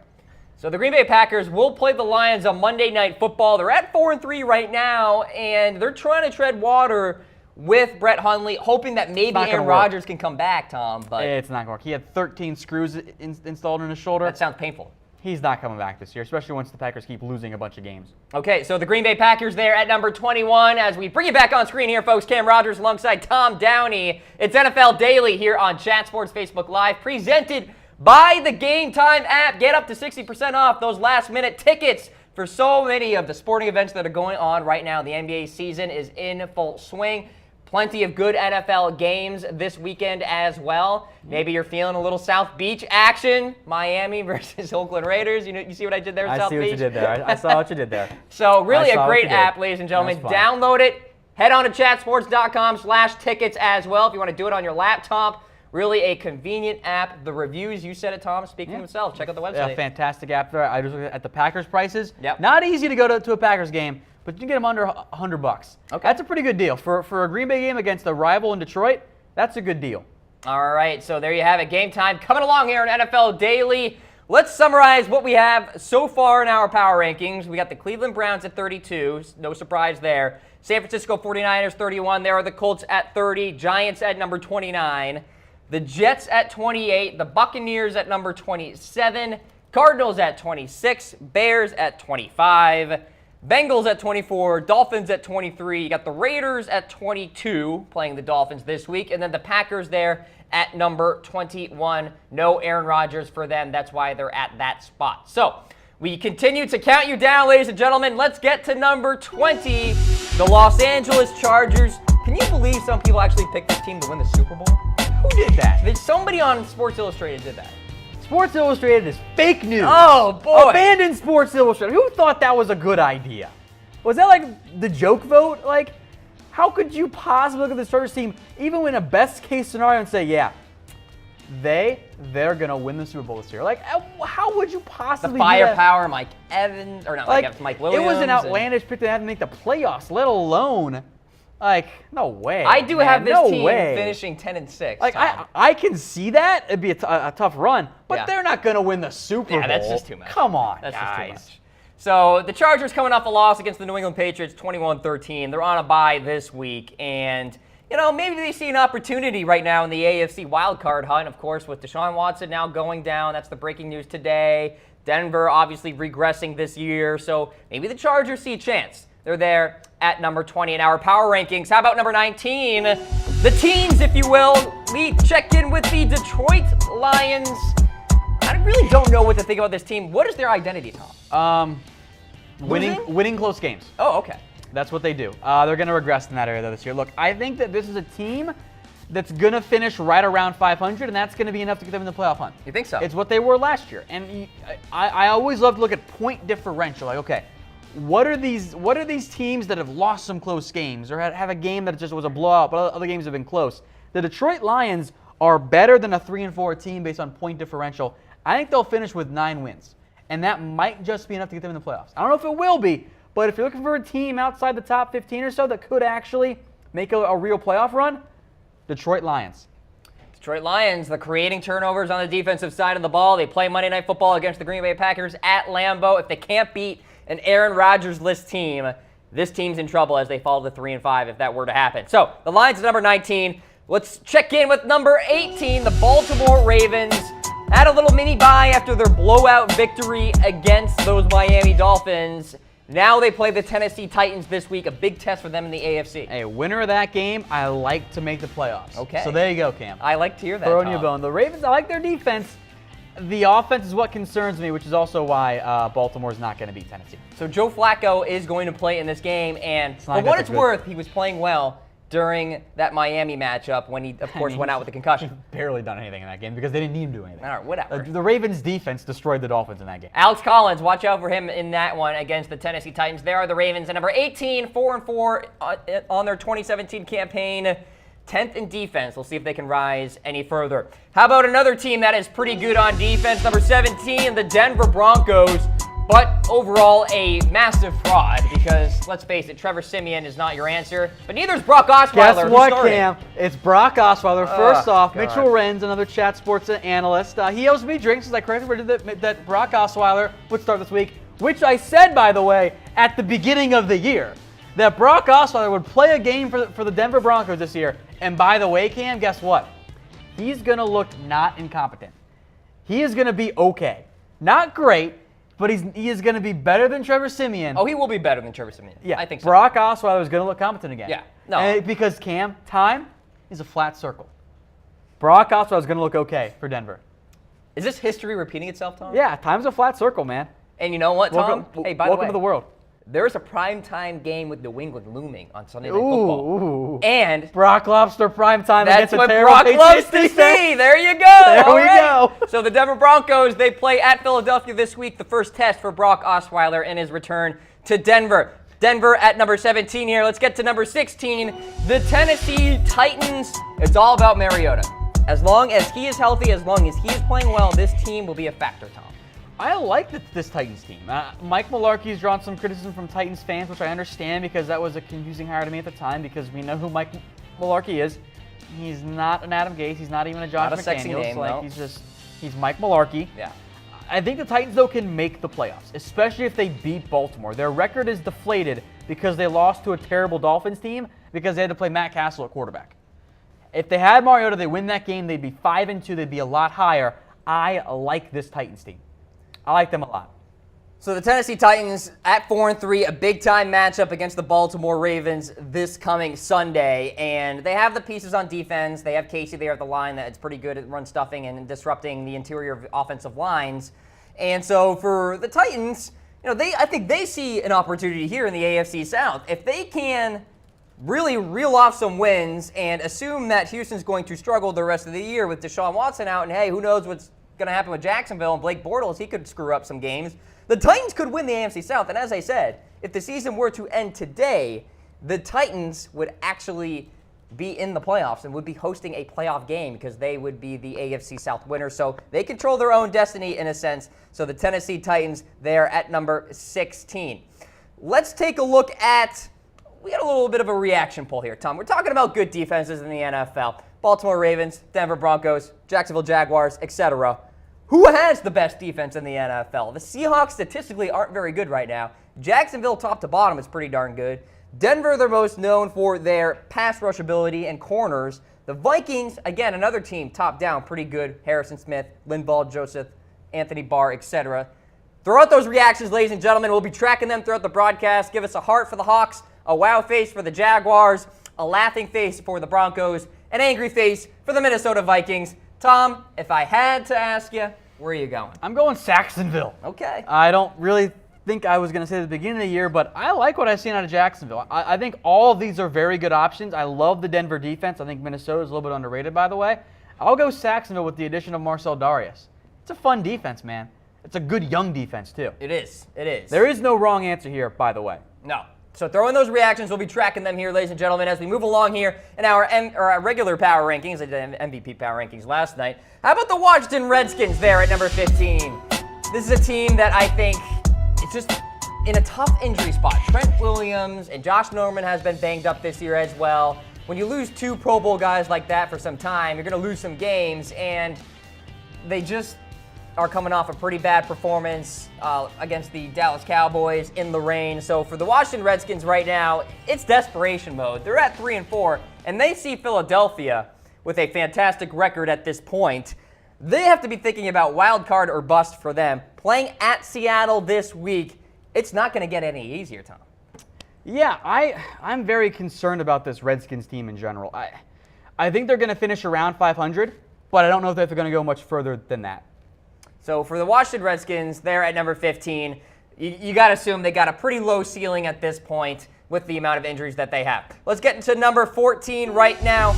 So the Green Bay Packers will play the Lions on Monday Night Football. They're at 4-3 right now, and they're trying to tread water with Brett Hundley, hoping that maybe Aaron Rodgers can come back, Tom. But it's not going to work. He had 13 screws installed in his shoulder. That sounds painful. He's not coming back this year, especially once the Packers keep losing a bunch of games. Okay, so the Green Bay Packers there at number 21. As we bring it back on screen here, folks, Cam Rogers alongside Tom Downey. It's NFL Daily here on Chat Sports Facebook Live, presented by the Game Time app. Get up to 60% off those last-minute tickets for so many of the sporting events that are going on right now. The NBA season is in full swing. Plenty of good NFL games this weekend as well. Maybe you're feeling a little South Beach action. Miami versus Oakland Raiders. You see what I did there with South Beach? I see what you did there. I saw what you did there. So really a great app, ladies and gentlemen. Download it. Head on to chatsports.com/tickets as well if you want to do it on your laptop. Really a convenient app. The reviews, you said it, Tom, speak for themselves. Check out the website. Fantastic app there. I just looked at the Packers prices. Yep. Not easy to go to a Packers game, but you can get them under $100. Okay. That's a pretty good deal. For a Green Bay game against a rival in Detroit, that's a good deal. All right, so there you have it. Game time coming along here on NFL Daily. Let's summarize what we have so far in our power rankings. We got the Cleveland Browns at 32. No surprise there. San Francisco 49ers 31. There are the Colts at 30. Giants at number 29. The Jets at 28. The Buccaneers at number 27. Cardinals at 26, Bears at 25, Bengals at 24, Dolphins at 23. You got the Raiders at 22 playing the Dolphins this week, and then the Packers there at number 21. No Aaron Rodgers for them. That's why they're at that spot. So we continue to count you down, ladies and gentlemen. Let's get to number 20, the Los Angeles Chargers. Can you believe some people actually picked this team to win the Super Bowl? Who did that? Somebody on Sports Illustrated did that. Sports Illustrated is fake news. Oh, boy. Abandon Sports Illustrated. Who thought that was a good idea? Was that like the joke vote? Like, how could you possibly look at the Chargers team, even in a best case scenario, and say, yeah, they're going to win the Super Bowl this year? Like, how would you possibly The firepower, Mike Evans, or not Mike Williams. It was an outlandish pick to have to make the playoffs, let alone, like, no way. I do have this team way. finishing 10-6. Like, Tom. I can see that. It'd be a tough run, but they're not going to win the Super Bowl. Yeah, that's just too much. Come on, That's guys. just too much. So the Chargers coming off a loss against the New England Patriots, 21-13. They're on a bye this week, and maybe they see an opportunity right now in the AFC wildcard hunt. Of course, with Deshaun Watson now going down, that's the breaking news today. Denver obviously regressing this year, so maybe the Chargers see a chance. They're there at number 20 in our power rankings. How about number 19? The teens, if you will. We check in with the Detroit Lions. I really don't know what to think about this team. What is their identity, Tom? Winning close games. Oh, okay. That's what they do. They're going to regress in that area this year. Look, I think that this is a team that's going to finish right around 500, and that's going to be enough to get them in the playoff hunt. You think so? It's what they were last year. And I always love to look at point differential. Like, okay, what are these teams that have lost some close games or have a game that just was a blowout, but other games have been close? The Detroit Lions are better than a 3-4 team based on point differential. I think they'll finish with 9 wins, and that might just be enough to get them in the playoffs. I don't know if it will be, but if you're looking for a team outside the top 15 or so that could actually make a real playoff run, Detroit Lions. Detroit Lions, the creating turnovers on the defensive side of the ball. They play Monday Night Football against the Green Bay Packers at Lambeau. If they can't beat an Aaron Rodgers-less team, this team's in trouble as they fall to 3-5 if that were to happen. So the Lions is number 19. Let's check in with number 18, the Baltimore Ravens. Had a little mini bye after their blowout victory against those Miami Dolphins. Now they play the Tennessee Titans this week, a big test for them in the AFC. Hey, winner of that game, I like to make the playoffs. Okay. So there you go, Cam. I like to hear that, Throwing Tom. you a bone. The Ravens, I like their defense. The offense is what concerns me, which is also why Baltimore's not going to beat Tennessee. So Joe Flacco is going to play in this game, and for what it's worth, he was playing well during that Miami matchup when he, of course, went out with a concussion. Barely done anything in that game because they didn't need him to do anything. All right, whatever. The Ravens' defense destroyed the Dolphins in that game. Alex Collins, watch out for him in that one against the Tennessee Titans. There are the Ravens at number 18, 4-4 on their 2017 campaign. 10th in defense. We'll see if they can rise any further. How about another team that is pretty good on defense? Number 17, the Denver Broncos. But overall, a massive fraud because, let's face it, Trevor Siemian is not your answer. But neither is Brock Osweiler. Guess what, Cam? It's Brock Osweiler. First off, God. Mitchell Renz, another Chat Sports analyst. He owes me drinks, as I correctly predicted that Brock Osweiler would start this week, which I said, by the way, at the beginning of the year, that Brock Osweiler would play a game for the Denver Broncos this year. And by the way, Cam, guess what? He's going to look not incompetent. He is going to be okay. Not great, but he is going to be better than Trevor Siemian. Oh, he will be better than Trevor Siemian. Yeah, I think so. Brock Osweiler is going to look competent again. Yeah, no. Because, Cam, time is a flat circle. Brock Osweiler is going to look okay for Denver. Is this history repeating itself, Tom? Yeah, time's a flat circle, man. And you know what, Tom? Hey, by the way, welcome to the world. There's a primetime game with New England looming on Sunday Night Football. And Brock Lobster primetime that's against a what terrible Brock loves Patriots to defense. see. There you go. There we go. So the Denver Broncos, they play at Philadelphia this week, the first test for Brock Osweiler in his return to Denver. Denver at number 17 here. Let's get to number 16, the Tennessee Titans. It's all about Mariota. As long as he is healthy, as long as he is playing well, this team will be a factor, Tom. I like this Titans team. Mike Mularkey's drawn some criticism from Titans fans, which I understand because that was a confusing hire to me at the time because we know who Mike Mularkey is. He's not an Adam Gase. He's not even a Josh Not a sexy McDaniels. name, no. He's Mike Mularkey. Yeah. I think the Titans, though, can make the playoffs, especially if they beat Baltimore. Their record is deflated because they lost to a terrible Dolphins team because they had to play Matt Castle at quarterback. If they had Mariota, they win that game, they'd be 5-2, they'd be a lot higher. I like this Titans team. I like them a lot. So the Tennessee Titans at 4-3, a big-time matchup against the Baltimore Ravens this coming Sunday. And they have the pieces on defense. They have Casey there at the line that's pretty good at run stuffing and disrupting the interior of offensive lines. And so for the Titans, I think they see an opportunity here in the AFC South. If they can really reel off some wins and assume that Houston's going to struggle the rest of the year with Deshaun Watson out, and hey, who knows what's going to happen with Jacksonville and Blake Bortles, he could screw up some games. The Titans could win the AFC South, and as I said, if the season were to end today, the Titans would actually be in the playoffs and would be hosting a playoff game because they would be the AFC South winner. So they control their own destiny in a sense. So the Tennessee Titans there at number 16. Let's take a look at, we got a little bit of a reaction poll here, Tom. We're talking about good defenses in the NFL. Baltimore Ravens, Denver Broncos, Jacksonville Jaguars, etc. Who has the best defense in the NFL? The Seahawks statistically aren't very good right now. Jacksonville, top to bottom, is pretty darn good. Denver, they're most known for their pass rush ability and corners. The Vikings, again, another team, top down, pretty good. Harrison Smith, Linval Joseph, Anthony Barr, etc. Throw out those reactions, ladies and gentlemen. We'll be tracking them throughout the broadcast. Give us a heart for the Hawks, a wow face for the Jaguars, a laughing face for the Broncos, an angry face for the Minnesota Vikings. Tom, if I had to ask you, where are you going? I'm going Saxonville. Okay. I don't really think I was going to say at the beginning of the year, but I like what I've seen out of Jacksonville. I think all of these are very good options. I love the Denver defense. I think Minnesota is a little bit underrated, by the way. I'll go Saxonville with the addition of Marcel Darius. It's a fun defense, man. It's a good young defense, too. It is. It is. There is no wrong answer here, by the way. No. So throw in those reactions. We'll be tracking them here, ladies and gentlemen, as we move along here in our regular power rankings. I did MVP power rankings last night. How about the Washington Redskins there at number 15? This is a team that I think it's just in a tough injury spot. Trent Williams and Josh Norman has been banged up this year as well. When you lose two Pro Bowl guys like that for some time, you're going to lose some games, and they just are coming off a pretty bad performance against the Dallas Cowboys in the rain. So for the Washington Redskins right now, it's desperation mode. They're at 3-4, and they see Philadelphia with a fantastic record at this point. They have to be thinking about wild card or bust for them. Playing at Seattle this week, it's not going to get any easier, Tom. Yeah, I'm very concerned about this Redskins team in general. I think they're going to finish around 500, but I don't know if they're going to go much further than that. So for the Washington Redskins, they're at number 15. You got to assume they got a pretty low ceiling at this point with the amount of injuries that they have. Let's get into number 14 right now.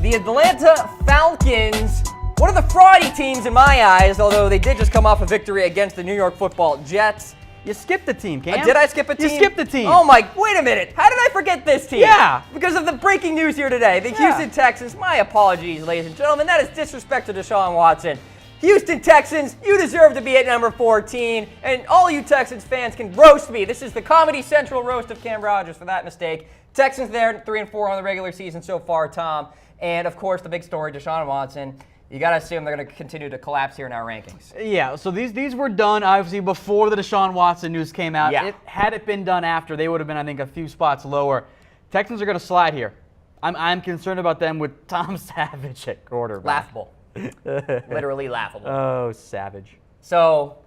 The Atlanta Falcons, one of the fraudy teams in my eyes, although they did just come off a victory against the New York Football Jets. You skipped the team, Cam. Did I skip a team? You skipped the team. Oh my, wait a minute. How did I forget this team? Yeah. Because of the breaking news here today. The Houston Texans, my apologies, ladies and gentlemen. That is disrespect to Deshaun Watson. Houston Texans, you deserve to be at number 14, and all you Texans fans can roast me. This is the Comedy Central roast of Cam Rogers for that mistake. Texans there, 3-4 on the regular season so far, Tom. And, of course, the big story, Deshaun Watson. You got to assume they're going to continue to collapse here in our rankings. Yeah, so these were done, obviously, before the Deshaun Watson news came out. Yeah. Had it been done after, they would have been, I think, a few spots lower. Texans are going to slide here. I'm concerned about them with Tom Savage at quarterback. Laughable. Literally laughable. Oh, Savage. So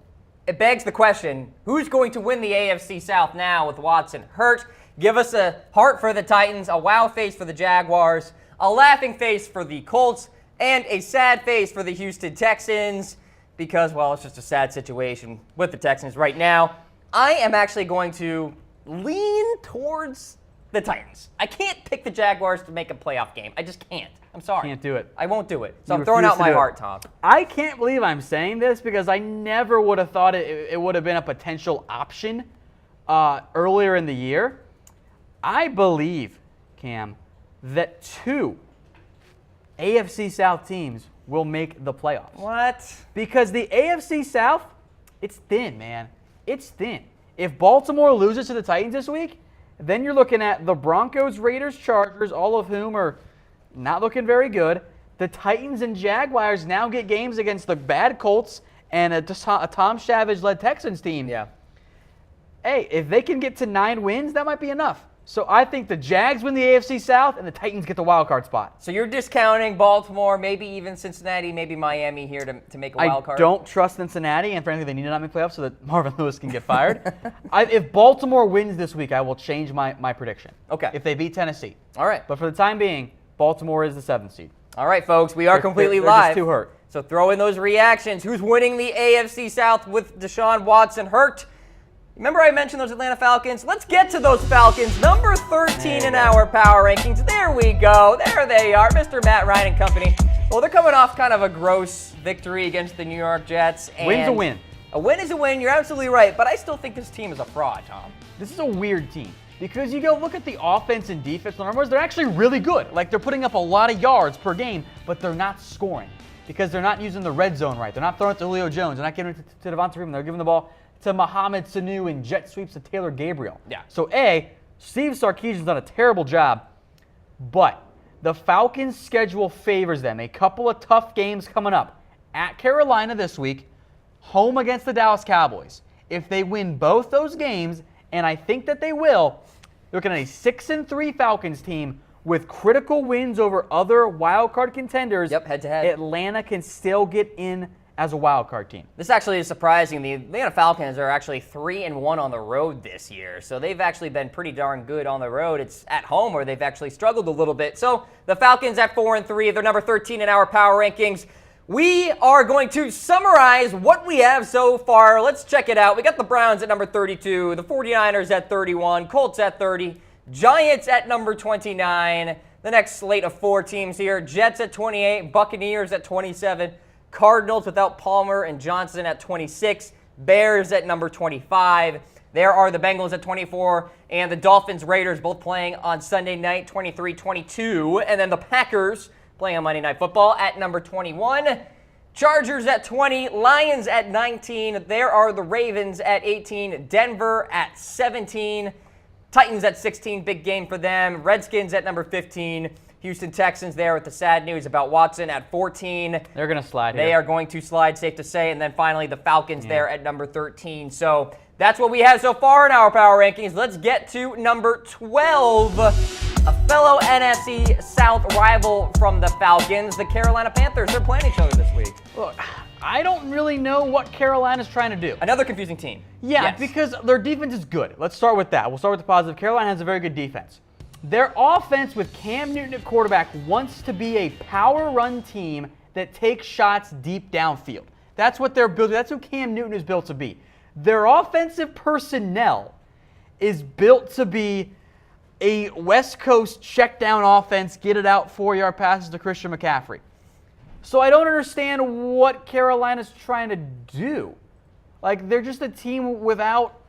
it begs the question, who's going to win the AFC South now with Watson hurt? Give us a heart for the Titans, a wow face for the Jaguars, a laughing face for the Colts, and a sad face for the Houston Texans because, well, it's just a sad situation with the Texans right now. I am actually going to lean towards the Titans. I can't pick the Jaguars to make a playoff game. I just can't. I'm sorry. Can't do it. I won't do it. So You I'm throwing refuse out to my do it. heart, Tom. I can't believe I'm saying this because I never would have thought it would have been a potential option earlier in the year. I believe, Cam, that 2 AFC South teams will make the playoffs. What? Because the AFC South, it's thin, man. It's thin. If Baltimore loses to the Titans this week, then you're looking at the Broncos, Raiders, Chargers, all of whom are not looking very good. The Titans and Jaguars now get games against the bad Colts and a Tom Savage-led Texans team. Yeah. Hey, if they can get to 9 wins, that might be enough. So I think the Jags win the AFC South and the Titans get the wild card spot. So you're discounting Baltimore, maybe even Cincinnati, maybe Miami here to make a wild card? I don't trust Cincinnati, and frankly, they need to not make playoffs so that Marvin Lewis can get fired. If Baltimore wins this week, I will change my prediction. Okay. If they beat Tennessee. All right. But for the time being, Baltimore is the 7th seed. All right, folks, we are completely they're live. Just too hurt. So throw in those reactions. Who's winning the AFC South with Deshaun Watson hurt? Remember I mentioned those Atlanta Falcons? Let's get to those Falcons. Number 13 in our power rankings. There we go. There they are. Mr. Matt Ryan and company. Well, they're coming off kind of a gross victory against the New York Jets. And Win's a win. A win is a win. You're absolutely right. But I still think this team is a fraud, Tom. This is a weird team because you go look at the offense and defense numbers. They're actually really good. Like, they're putting up a lot of yards per game, but they're not scoring because they're not using the red zone right. They're not throwing it to Julio Jones. They're not giving it to Devonta Freeman. They're giving the ball to Mohamed Sanu and jet sweeps to Taylor Gabriel. Yeah. So, Steve Sarkisian's done a terrible job, but the Falcons' schedule favors them. A couple of tough games coming up. At Carolina this week, home against the Dallas Cowboys. If they win both those games, and I think that they will, they're looking at a 6-3 Falcons team with critical wins over other wildcard contenders. Yep, head-to-head. Atlanta can still get in as a wildcard team. This actually is surprising. The Atlanta Falcons are actually 3-1 on the road this year, so they've actually been pretty darn good on the road. It's at home where they've actually struggled a little bit. So the Falcons at 4-3, they're number 13 in our power rankings. We are going to summarize what we have so far. Let's check it out. We got the Browns at number 32, the 49ers at 31, Colts at 30, Giants at number 29. The next slate of 4 teams here, Jets at 28, Buccaneers at 27, Cardinals without Palmer and Johnson at 26, Bears at number 25. There are the Bengals at 24, and the Dolphins Raiders both playing on Sunday night, 23-22, and then the Packers playing on Monday Night Football at number 21. Chargers at 20, Lions at 19. There are the Ravens at 18, Denver at 17, Titans at 16, big game for them. Redskins at number 15. Houston Texans there with the sad news about Watson at 14. They're going to slide here. They are going to slide, safe to say. And then finally the Falcons there at number 13. So that's what we have so far in our power rankings. Let's get to number 12. A fellow NFC South rival from the Falcons, the Carolina Panthers. They're playing each other this week. Look, I don't really know what Carolina's trying to do. Another confusing team. Yeah, Yes. because their defense is good. Let's start with that. We'll start with the positive. Carolina has a very good defense. Their offense with Cam Newton at quarterback wants to be a power run team that takes shots deep downfield. That's what they're built. That's who Cam Newton is built to be. Their offensive personnel is built to be a West Coast check down offense, get it out 4-yard passes to Christian McCaffrey. So I don't understand what Carolina's trying to do. Like, they're just a team without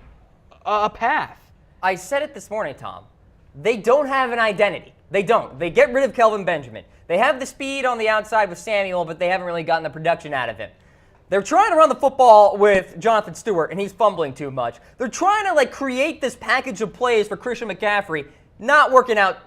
a path. I said it this morning, Tom. They don't have an identity. They don't. They get rid of Kelvin Benjamin. They have the speed on the outside with Samuel, but they haven't really gotten the production out of him. They're trying to run the football with Jonathan Stewart, and he's fumbling too much. They're trying to create this package of plays for Christian McCaffrey, not working out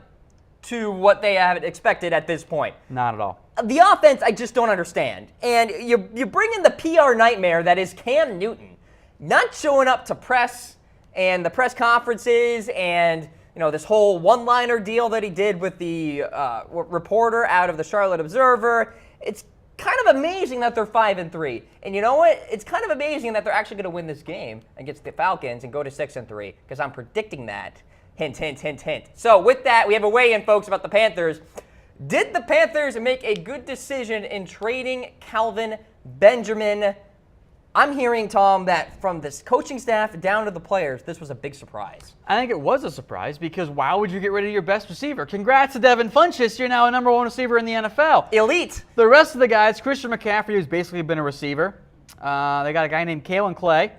to what they have expected at this point. Not at all. The offense, I just don't understand. And you bring in the PR nightmare that is Cam Newton, not showing up to press and the press conferences and this whole one-liner deal that he did with the reporter out of the Charlotte Observer. It's kind of amazing that they're 5-3. And you know what? It's kind of amazing that they're actually going to win this game against the Falcons and go to 6-3 because I'm predicting that. Hint, hint, hint, hint. So with that, we have a weigh-in, folks, about the Panthers. Did the Panthers make a good decision in trading Kelvin Benjamin? I'm hearing, Tom, that from this coaching staff down to the players, this was a big surprise. I think it was a surprise because why would you get rid of your best receiver? Congrats to Devin Funchess. You're now a number 1 receiver in the NFL. Elite. The rest of the guys, Christian McCaffrey, who's basically been a receiver. They got a guy named Kalen Clay.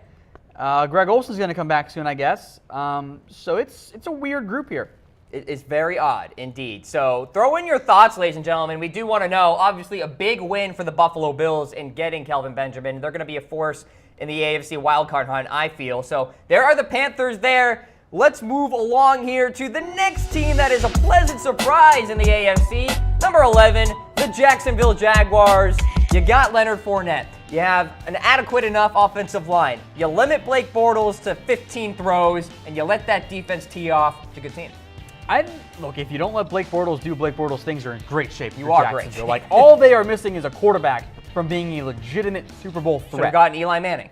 Greg Olsen's going to come back soon, I guess. So it's a weird group here. It's very odd, indeed. So throw in your thoughts, ladies and gentlemen. We do want to know, obviously, a big win for the Buffalo Bills in getting Kelvin Benjamin. They're going to be a force in the AFC wildcard hunt, I feel. So there are the Panthers there. Let's move along here to the next team that is a pleasant surprise in the AFC. Number 11, the Jacksonville Jaguars. You got Leonard Fournette. You have an adequate enough offensive line. You limit Blake Bortles to 15 throws, and you let that defense tee off. It's a good team. Look, if you don't let Blake Bortles do Blake Bortles things, you're in great shape. You for are Jacksonville. great. Like, all they are missing is a quarterback from being a legitimate Super Bowl Should have threat. gotten Eli Manning.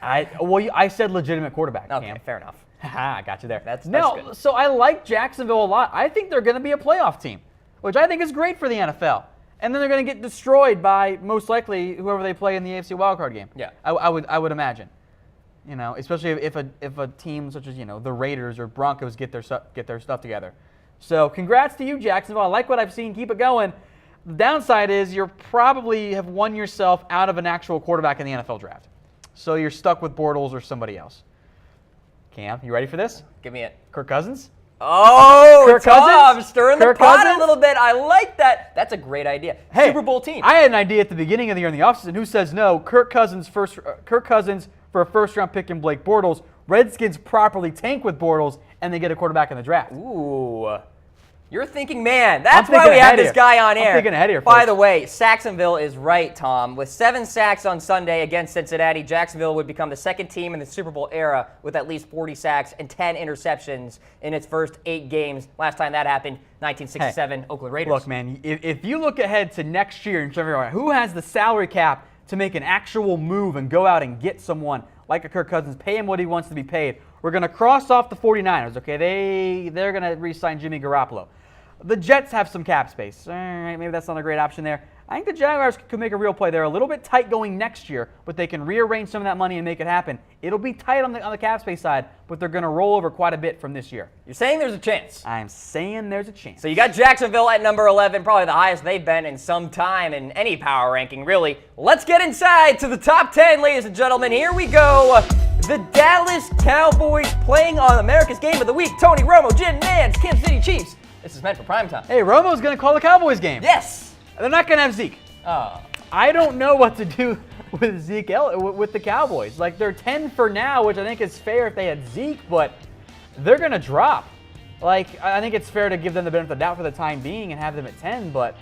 I said legitimate quarterback, Okay, Cam. fair enough. Haha, I got you there. That's no, good. so I like Jacksonville a lot. I think they're going to be a playoff team, which I think is great for the NFL. And then they're going to get destroyed by, most likely, whoever they play in the AFC wildcard game. Yeah. I would imagine. Especially if a team such as, the Raiders or Broncos get their stuff together. So congrats to you, Jacksonville. I like what I've seen. Keep it going. The downside is you probably have won yourself out of an actual quarterback in the NFL draft. So you're stuck with Bortles or somebody else. Cam, you ready for this? Give me it. Kirk Cousins? Oh, Kirk Tom, Cousins? stirring the Kirk pot Cousins? a little bit. I like that. That's a great idea. Hey, Super Bowl team. I had an idea at the beginning of the year in the offseason. Who says no? Kirk Cousins for a first-round pick in Blake Bortles. Redskins properly tank with Bortles, and they get a quarterback in the draft. Ooh. You're thinking, man, that's I'm why thinking we have ahead this here. guy on I'm air. thinking ahead here, By folks. the way, Saxonville is right, Tom. With 7 sacks on Sunday against Cincinnati, Jacksonville would become the second team in the Super Bowl era with at least 40 sacks and 10 interceptions in its first 8 games. Last time that happened, 1967, Oakland Raiders. Look, man, if you look ahead to next year and figure out who has the salary cap to make an actual move and go out and get someone like a Kirk Cousins, pay him what he wants to be paid, we're going to cross off the 49ers, okay? They're going to re-sign Jimmy Garoppolo. The Jets have some cap space. All right, maybe that's not a great option there. I think the Jaguars could make a real play. They're a little bit tight going next year, but they can rearrange some of that money and make it happen. It'll be tight on the cap space side, but they're going to roll over quite a bit from this year. You're saying there's a chance. I'm saying there's a chance. So you got Jacksonville at number 11, probably the highest they've been in some time in any power ranking, really. Let's get inside to the top 10, ladies and gentlemen. Here we go. The Dallas Cowboys playing on America's Game of the Week. Tony Romo, Jim Nance, Kansas City Chiefs. This is meant for primetime. Hey, Romo's going to call the Cowboys game. Yes. They're not going to have Zeke. Oh. I don't know what to do with Zeke with the Cowboys. Like, they're 10 for now, which I think is fair if they had Zeke, but they're going to drop. Like, I think it's fair to give them the benefit of the doubt for the time being and have them at 10, but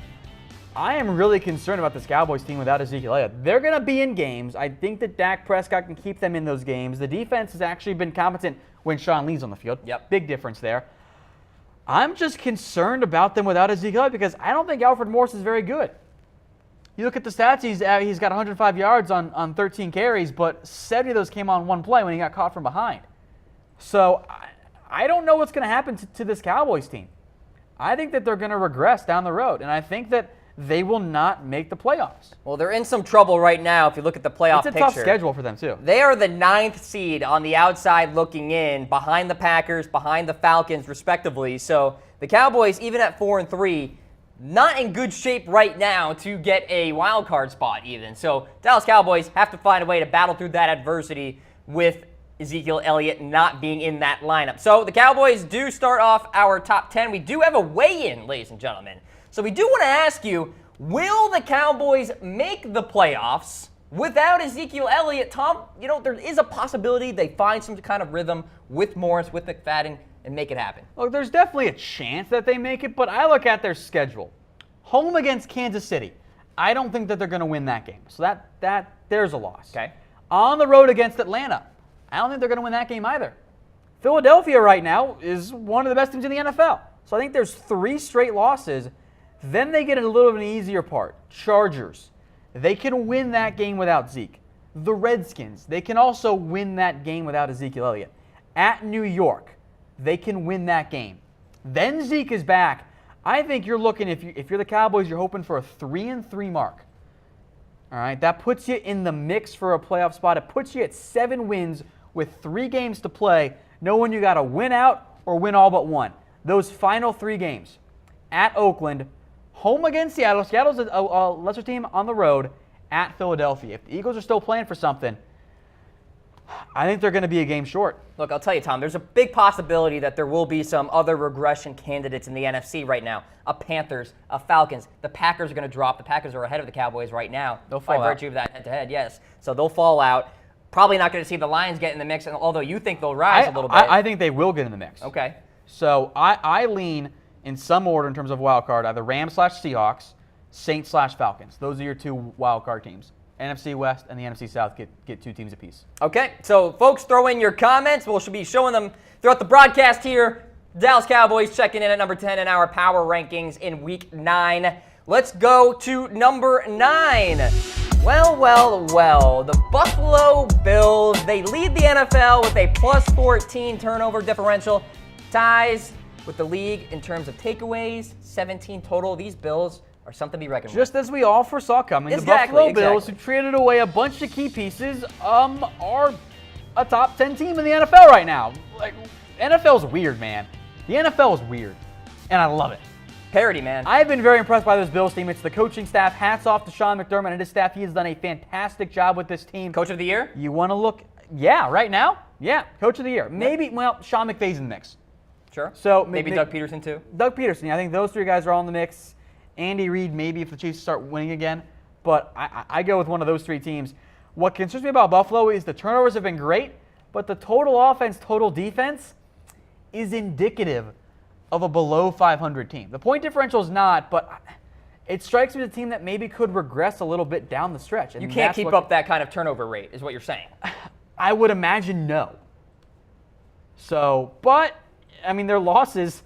I am really concerned about this Cowboys team without Ezekiel Elliott. They're going to be in games. I think that Dak Prescott can keep them in those games. The defense has actually been competent when Sean Lee's on the field. Yep. Big difference there. I'm just concerned about them without Ezekiel Elliott because I don't think Alfred Morris is very good. You look at the stats, he's got 105 yards on 13 carries, but 70 of those came on one play when he got caught from behind. So I don't know what's going to happen to this Cowboys team. I think that they're going to regress down the road, and I think that they will not make the playoffs. Well, they're in some trouble right now if you look at the playoff It's a picture. tough schedule for them, too. They are the 9th seed on the outside looking in, behind the Packers, behind the Falcons, respectively. So the Cowboys, even at 4-3, not in good shape right now to get a wild card spot even. So Dallas Cowboys have to find a way to battle through that adversity with Ezekiel Elliott not being in that lineup. So the Cowboys do start off our top 10. We do have a weigh-in, ladies and gentlemen. So we do want to ask you, will the Cowboys make the playoffs without Ezekiel Elliott? Tom, there is a possibility they find some kind of rhythm with Morris, with McFadden, and make it happen. Look, there's definitely a chance that they make it, but I look at their schedule. Home against Kansas City. I don't think that they're going to win that game. So there's a loss. Okay. On the road against Atlanta. I don't think they're going to win that game either. Philadelphia right now is one of the best teams in the NFL. So I think there's 3 straight losses. Then they get a little bit of an easier part. Chargers. They can win that game without Zeke. The Redskins. They can also win that game without Ezekiel Elliott. At New York. They can win that game. Then Zeke is back. I think you're looking, if you're the Cowboys, you're hoping for a 3-3 mark. All right, that puts you in the mix for a playoff spot. It puts you at 7 wins with 3 games to play, knowing you got to win out or win all but one. Those final 3 games at Oakland, home against Seattle. Seattle's a lesser team on the road at Philadelphia. If the Eagles are still playing for something, I think they're going to be a game short. Look, I'll tell you, Tom, there's a big possibility that there will be some other regression candidates in the NFC right now. A Panthers, a Falcons. The Packers are going to drop. The Packers are ahead of the Cowboys right now. They'll fall by out. virtue of that head-to-head, yes. So they'll fall out. Probably not going to see the Lions get in the mix, although you think they'll rise a little bit. I think they will get in the mix. Okay. So I lean in some order in terms of wild card, either Rams/Seahawks, Saints/Falcons. Those are your 2 wild card teams. NFC West and the NFC South get 2 teams apiece. Okay, so folks, throw in your comments. We'll be showing them throughout the broadcast here. Dallas Cowboys checking in at number 10 in our power rankings in Week 9. Let's go to number 9. Well. The Buffalo Bills, they lead the NFL with a plus 14 turnover differential. Ties with the league in terms of takeaways, 17 total. These Bills are something to be reckoned with. Just as we all foresaw coming, Exactly, the Buffalo Bills, who traded away a bunch of key pieces, are a top 10 team in the NFL right now. Like, NFL's weird, man. The NFL is weird, and I love it. Parody, man. I've been very impressed by this Bills team. It's the coaching staff. Hats off to Sean McDermott and his staff. He has done a fantastic job with this team. Coach of the year? You want to look, right now? Yeah, coach of the year. Maybe, Sean McVay's in the mix. Sure. So maybe Doug Peterson, too? Doug Peterson. I think those three guys are all in the mix. Andy Reid, maybe if the Chiefs start winning again. But I go with one of those three teams. What concerns me about Buffalo is the turnovers have been great, but the total offense, total defense is indicative of a below 500 team. The point differential is not, but it strikes me as a team that maybe could regress a little bit down the stretch. You can't keep up that kind of turnover rate, is what you're saying. I would imagine no. So, but, their losses,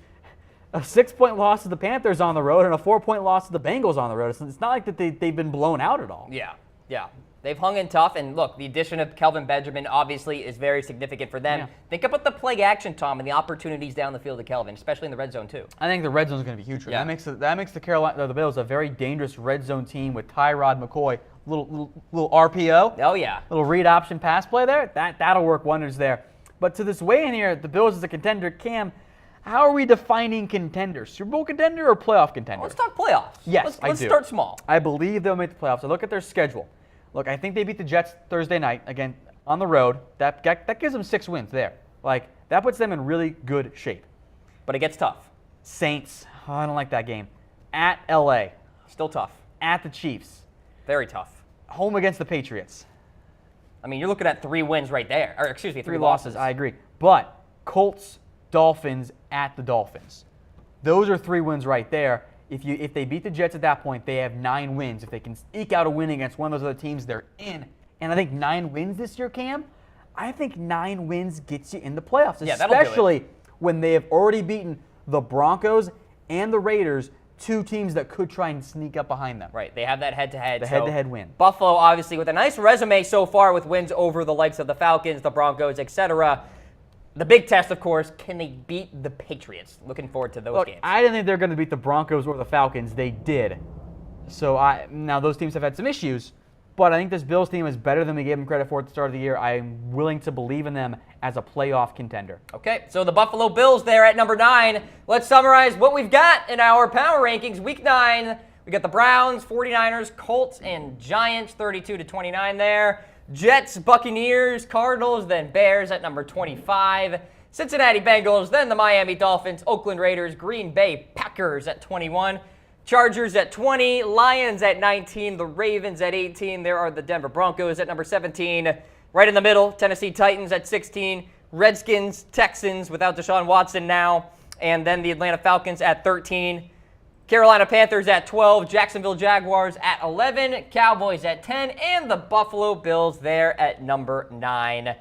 a 6-point loss to the Panthers on the road and a 4-point loss to the Bengals on the road. It's not like that they've been blown out at all. Yeah. They've hung in tough, and look, the addition of Kelvin Benjamin obviously is very significant for them. Yeah. Think about the play action, Tom, and the opportunities down the field of Kelvin, especially in the red zone too. I think the red zone is going to be huge. Yeah. That makes the Bills a very dangerous red zone team with Tyrod McCoy, little RPO. Oh yeah, little read option pass play there. That'll work wonders there. But to this way in here, the Bills as a contender, Cam. How are we defining contender? Super Bowl contender or playoff contender? Let's talk playoffs. Yes, let's start small. I believe they'll make the playoffs. I look at their schedule. Look, I think they beat the Jets Thursday night, again, on the road. That gives them 6 wins there. That puts them in really good shape. But it gets tough. Saints, I don't like that game. At LA. Still tough. At the Chiefs. Very tough. Home against the Patriots. You're looking at 3 wins right there. Or, excuse me, 3 losses. I agree. But Colts, Dolphins, at the Dolphins. Those are 3 wins right there. If they beat the Jets at that point, they have 9 wins. If they can eke out a win against one of those other teams, they're in. And I think 9 wins this year, Cam, I think 9 wins gets you in the playoffs, especially when they have already beaten the Broncos and the Raiders, 2 teams that could try and sneak up behind them. Right, they have that head-to-head. Head-to-head win. Buffalo, obviously, with a nice resume so far with wins over the likes of the Falcons, the Broncos, etc. The big test, of course, can they beat the Patriots? Looking forward to those games. I didn't think they were going to beat the Broncos or the Falcons. They did. So now those teams have had some issues, but I think this Bills team is better than we gave them credit for at the start of the year. I'm willing to believe in them as a playoff contender. Okay, so the Buffalo Bills there at number 9. Let's summarize what we've got in our power rankings. Week 9, we got the Browns, 49ers, Colts, and Giants, 32-29 there. Jets, Buccaneers, Cardinals, then Bears at number 25. Cincinnati Bengals, then the Miami Dolphins, Oakland Raiders, Green Bay Packers at 21. Chargers at 20, Lions at 19, the Ravens at 18. There are the Denver Broncos at number 17. Right in the middle, Tennessee Titans at 16. Redskins, Texans without Deshaun Watson now. And then the Atlanta Falcons at 13. Carolina Panthers at 12, Jacksonville Jaguars at 11, Cowboys at 10, and the Buffalo Bills there at number 9.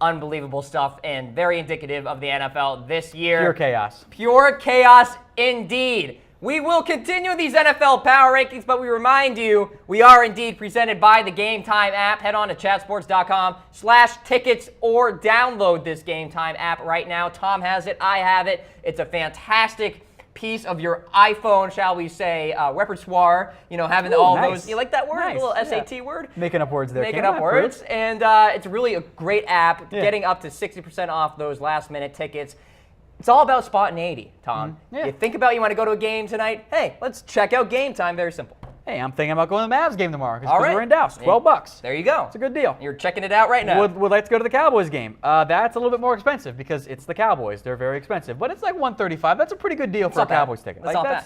Unbelievable stuff and very indicative of the NFL this year. Pure chaos. Pure chaos indeed. We will continue these NFL power rankings, but we remind you, we are indeed presented by the Game Time app. Head on to chatsports.com/tickets or download this Game Time app right now. Tom has it. I have it. It's a fantastic piece of your iPhone, shall we say, repertoire, having all those. You like that word? Nice. A little SAT word? Making up words there. Making up words. And it's really a great app, getting up to 60% off those last-minute tickets. It's all about spontaneity, Tom. You think about you want to go to a game tonight, hey, let's check out Game Time. Very simple. Hey, I'm thinking about going to the Mavs game tomorrow because we're in Dallas. $12. There you go. It's a good deal. You're checking it out right now. Would like to go to the Cowboys game. That's a little bit more expensive because it's the Cowboys. They're very expensive. But it's like $135. That's a pretty good deal for a Cowboys ticket. That's not bad.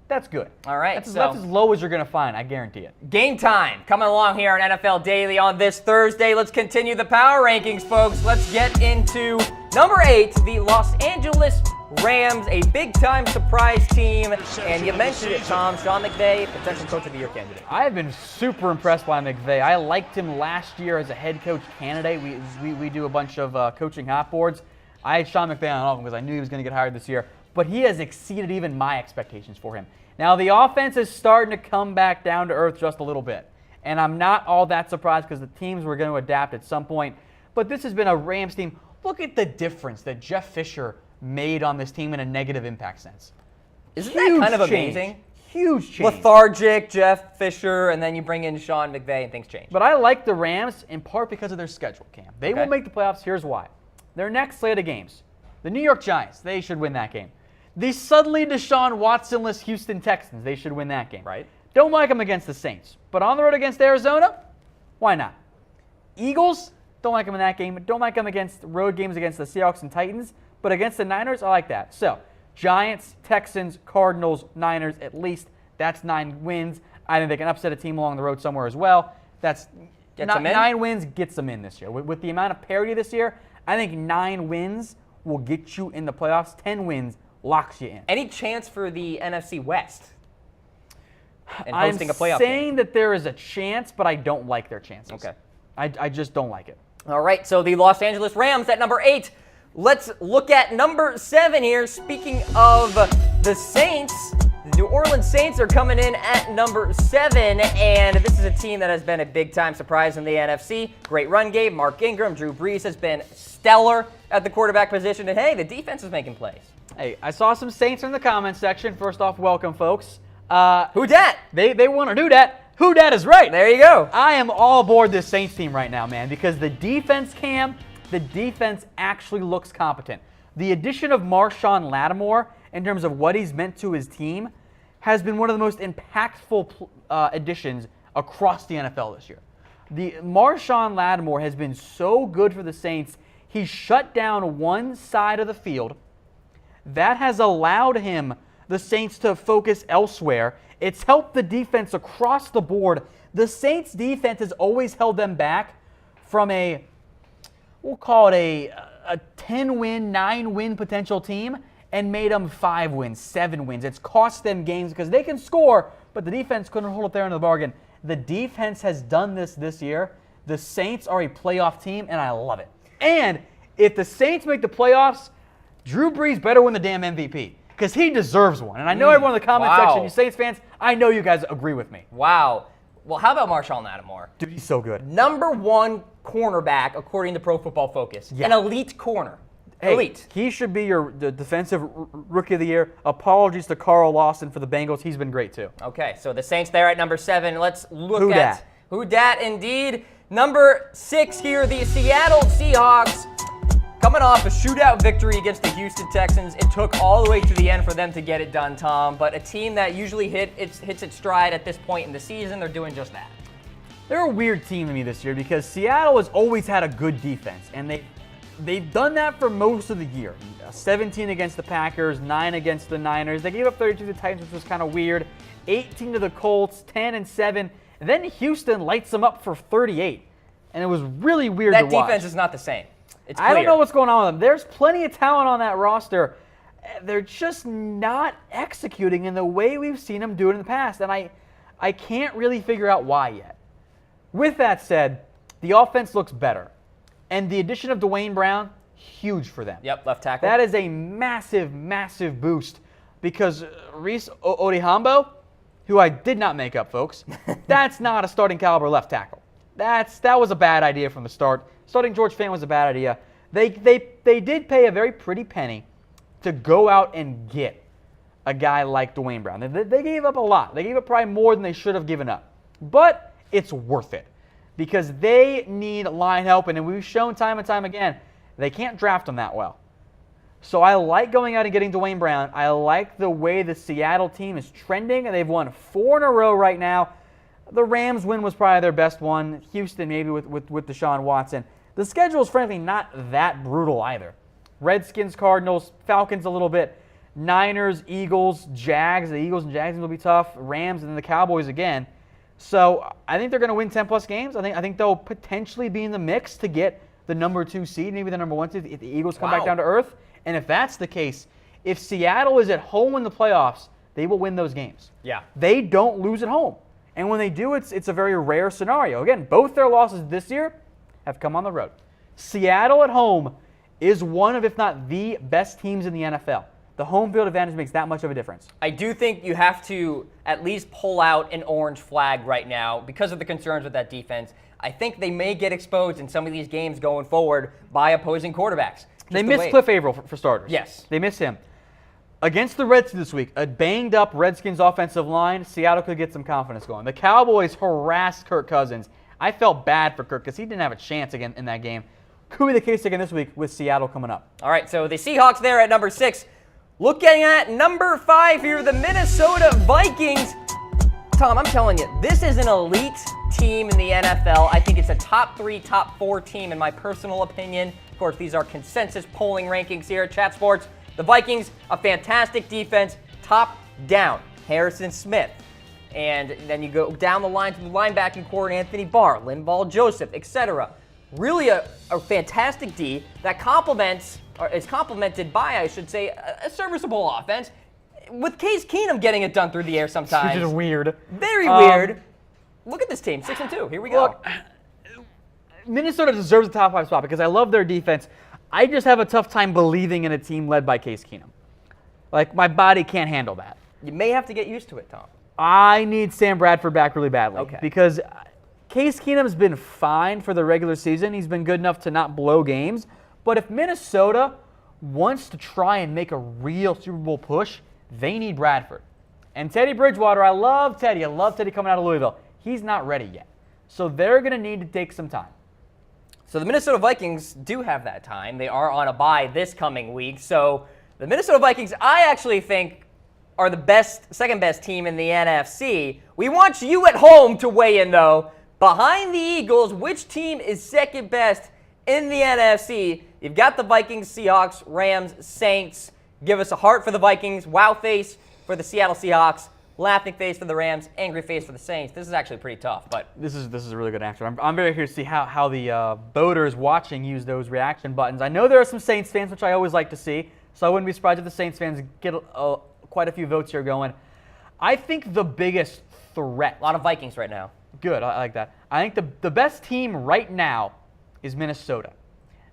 That's good. All right. That's as low as you're going to find, I guarantee it. Game Time coming along here on NFL Daily on this Thursday. Let's continue the power rankings, folks. Let's get into number 8, the Los Angeles Rams, a big-time surprise team. And you mentioned it, Tom, Sean McVay, potential coach of the year candidate. I have been super impressed by McVay. I liked him last year as a head coach candidate. We do a bunch of coaching hot boards. I had Sean McVay on all of them because I knew he was going to get hired this year, but he has exceeded even my expectations for him. Now, the offense is starting to come back down to earth just a little bit, and I'm not all that surprised because the teams were going to adapt at some point, but this has been a Rams team. Look at the difference that Jeff Fisher made on this team in a negative impact sense. Isn't that kind of amazing? Huge change. Lethargic, Jeff Fisher, and then you bring in Sean McVay and things change. But I like the Rams in part because of their schedule, Cam. They will make the playoffs. Here's why. Their next slate of games. The New York Giants, they should win that game. The suddenly Deshaun Watson-less Houston Texans, they should win that game. Right. Don't like them against the Saints. But on the road against Arizona, why not? Eagles, don't like them in that game. Don't like them against road games against the Seahawks and Titans. But against the Niners, I like that. So, Giants, Texans, Cardinals, Niners, at least that's 9 wins. I think they can upset a team along the road somewhere as well. That's not 9 wins, gets them in this year. With the amount of parity this year, I think 9 wins will get you in the playoffs. 10 wins locks you in. Any chance for the NFC West and hosting a playoff I'm saying game? that there is a chance, but I don't like their chances. Okay. I just don't like it. All right, so the Los Angeles Rams at number 8. Let's look at number 7 here. Speaking of the Saints, the New Orleans Saints are coming in at number 7, and this is a team that has been a big-time surprise in the NFC. Great run game. Mark Ingram, Drew Brees has been stellar at the quarterback position, and hey, the defense is making plays. Hey, I saw some Saints in the comments section. First off, welcome, folks. Who dat? They want to do that. Who dat is right. There you go. I am all aboard this Saints team right now, man, because the defense, Cam, the defense actually looks competent. The addition of Marshawn Lattimore, in terms of what he's meant to his team, has been one of the most impactful additions across the NFL this year. The Marshawn Lattimore has been so good for the Saints. He shut down one side of the field. That has allowed the Saints, to focus elsewhere. It's helped the defense across the board. The Saints defense has always held them back from we'll call it a 10-win, 9-win potential team and made them 5 wins, 7 wins. It's cost them games because they can score, but the defense couldn't hold up there in the bargain. The defense has done this year. The Saints are a playoff team, and I love it. And if the Saints make the playoffs, Drew Brees better win the damn MVP because he deserves one. And I know everyone in the comment section, you Saints fans, I know you guys agree with me. Wow. Well, how about Marshawn Lattimore? Dude, he's so good. Number 1 cornerback, according to Pro Football Focus. Yeah. An elite corner. Hey, elite. He should be the defensive rookie of the year. Apologies to Carl Lawson for the Bengals. He's been great too. Okay, so the Saints there at number 7. Let's look Who at dat? who dat indeed. Number 6 here, the Seattle Seahawks. Coming off a shootout victory against the Houston Texans. It took all the way to the end for them to get it done, Tom. But a team that usually hits its stride at this point in the season, they're doing just that. They're a weird team to me this year because Seattle has always had a good defense, and they've done that for most of the year. 17 against the Packers, 9 against the Niners. They gave up 32 to the Titans, which was kind of weird. 18 to the Colts, 10-7. And then Houston lights them up for 38. And it was really weird to watch. That defense is not the same. It's clear. I don't know what's going on with them. There's plenty of talent on that roster. They're just not executing in the way we've seen them do it in the past. And I can't really figure out why yet. With that said, the offense looks better. And the addition of Dwayne Brown, huge for them. Yep, left tackle. That is a massive, massive boost because Reese Odihambo, who I did not make up, folks, that's not a starting caliber left tackle. That was a bad idea from the start. Starting George Fant was a bad idea. They did pay a very pretty penny to go out and get a guy like Dwayne Brown. They gave up a lot. They gave up probably more than they should have given up. But it's worth it because they need line help, and we've shown time and time again they can't draft them that well. So I like going out and getting Dwayne Brown. I like the way the Seattle team is trending, and they've won 4 in a row right now. The Rams win was probably their best one. Houston maybe with Deshaun Watson. The schedule is frankly not that brutal either. Redskins, Cardinals, Falcons a little bit. Niners, Eagles, Jags. The Eagles and Jags will be tough. Rams and then the Cowboys again. So I think they're going to win 10-plus games. I think they'll potentially be in the mix to get the number 2 seed, maybe the number 1 seed if the Eagles come back down to earth. And if that's the case, if Seattle is at home in the playoffs, they will win those games. Yeah. They don't lose at home. And when they do, it's a very rare scenario. Again, both their losses this year have come on the road. Seattle at home is one of, if not the best teams in the NFL. The home field advantage makes that much of a difference. I do think you have to at least pull out an orange flag right now because of the concerns with that defense. I think they may get exposed in some of these games going forward by opposing quarterbacks. They missed Cliff Averill for starters. Yes. They missed him. Against the Redskins this week, a banged-up Redskins offensive line, Seattle could get some confidence going. The Cowboys harassed Kirk Cousins. I felt bad for Kirk because he didn't have a chance again in that game. Could be the case again this week with Seattle coming up. All right, so the Seahawks there at number 6. Looking at number 5 here, the Minnesota Vikings. Tom, I'm telling you, this is an elite team in the NFL. I think it's a top 3, top 4 team in my personal opinion. Of course, these are consensus polling rankings here at Chat Sports. The Vikings, a fantastic defense, top down. Harrison Smith. And then you go down the line to the linebacking core, Anthony Barr, Linval Joseph, etc. Really a fantastic D that is complemented by, I should say, a serviceable offense, with Case Keenum getting it done through the air sometimes. Which is weird. Very weird. Look at this team, 6-2. Here we go. Look, Minnesota deserves a top 5 spot because I love their defense. I just have a tough time believing in a team led by Case Keenum. Like, my body can't handle that. You may have to get used to it, Tom. I need Sam Bradford back really badly. Okay. Because Case Keenum's been fine for the regular season. He's been good enough to not blow games. But if Minnesota wants to try and make a real Super Bowl push, they need Bradford. And Teddy Bridgewater, I love Teddy. I love Teddy coming out of Louisville. He's not ready yet. So they're going to need to take some time. So the Minnesota Vikings do have that time. They are on a bye this coming week. So the Minnesota Vikings, I actually think, are the second best team in the NFC. We want you at home to weigh in, though. Behind the Eagles, which team is second best in the NFC? You've got the Vikings, Seahawks, Rams, Saints. Give us a heart for the Vikings, wow face for the Seattle Seahawks, laughing face for the Rams, angry face for the Saints. This is actually pretty tough, but This is a really good answer. I'm very curious to see how the voters watching use those reaction buttons. I know there are some Saints fans, which I always like to see, so I wouldn't be surprised if the Saints fans get quite a few votes here going. I think the biggest threat. a lot of Vikings right now. Good, I like that. I think the best team right now is Minnesota.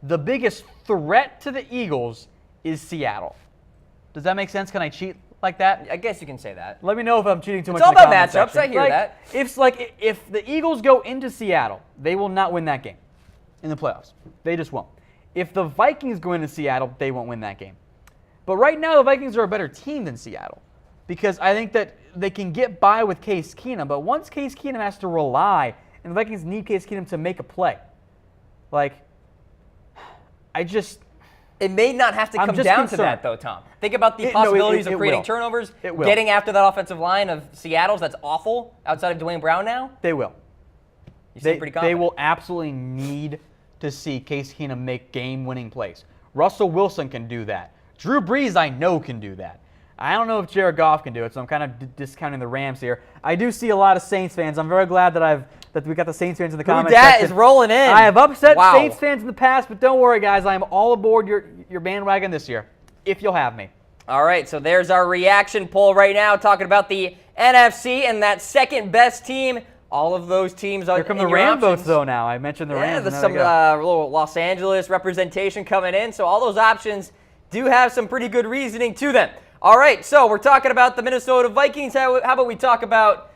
The biggest threat to the Eagles is Seattle. Does that make sense? Can I cheat like that? I guess you can say that. Let me know if I'm cheating too much. It's all in the about comment matchups. section. I hear that. If the Eagles go into Seattle, they will not win that game in the playoffs. They just won't. If the Vikings go into Seattle, they won't win that game. But right now, the Vikings are a better team than Seattle because I think that they can get by with Case Keenum. But once Case Keenum has to rely, and the Vikings need Case Keenum to make a play, It may not have to come down to that, though, Tom. Think about the possibilities of creating turnovers, getting after that offensive line of Seattle's that's awful outside of Dwayne Brown now. They will. You seem pretty confident. They will absolutely need to see Case Keenum make game-winning plays. Russell Wilson can do that. Drew Brees, I know, can do that. I don't know if Jared Goff can do it, so I'm kind of discounting the Rams here. I do see a lot of Saints fans. I'm very glad that we got the Saints fans in the comments section. Is rolling in. I have upset Saints fans in the past, but don't worry, guys. I am all aboard your bandwagon this year, if you'll have me. All right, so there's our reaction poll right now, talking about the NFC and that second best team. All of those teams are. Here come the Ram votes, though. Now I mentioned the Rams. There's some little Los Angeles representation coming in, so all those options do have some pretty good reasoning to them. All right, so we're talking about the Minnesota Vikings. How about we talk about...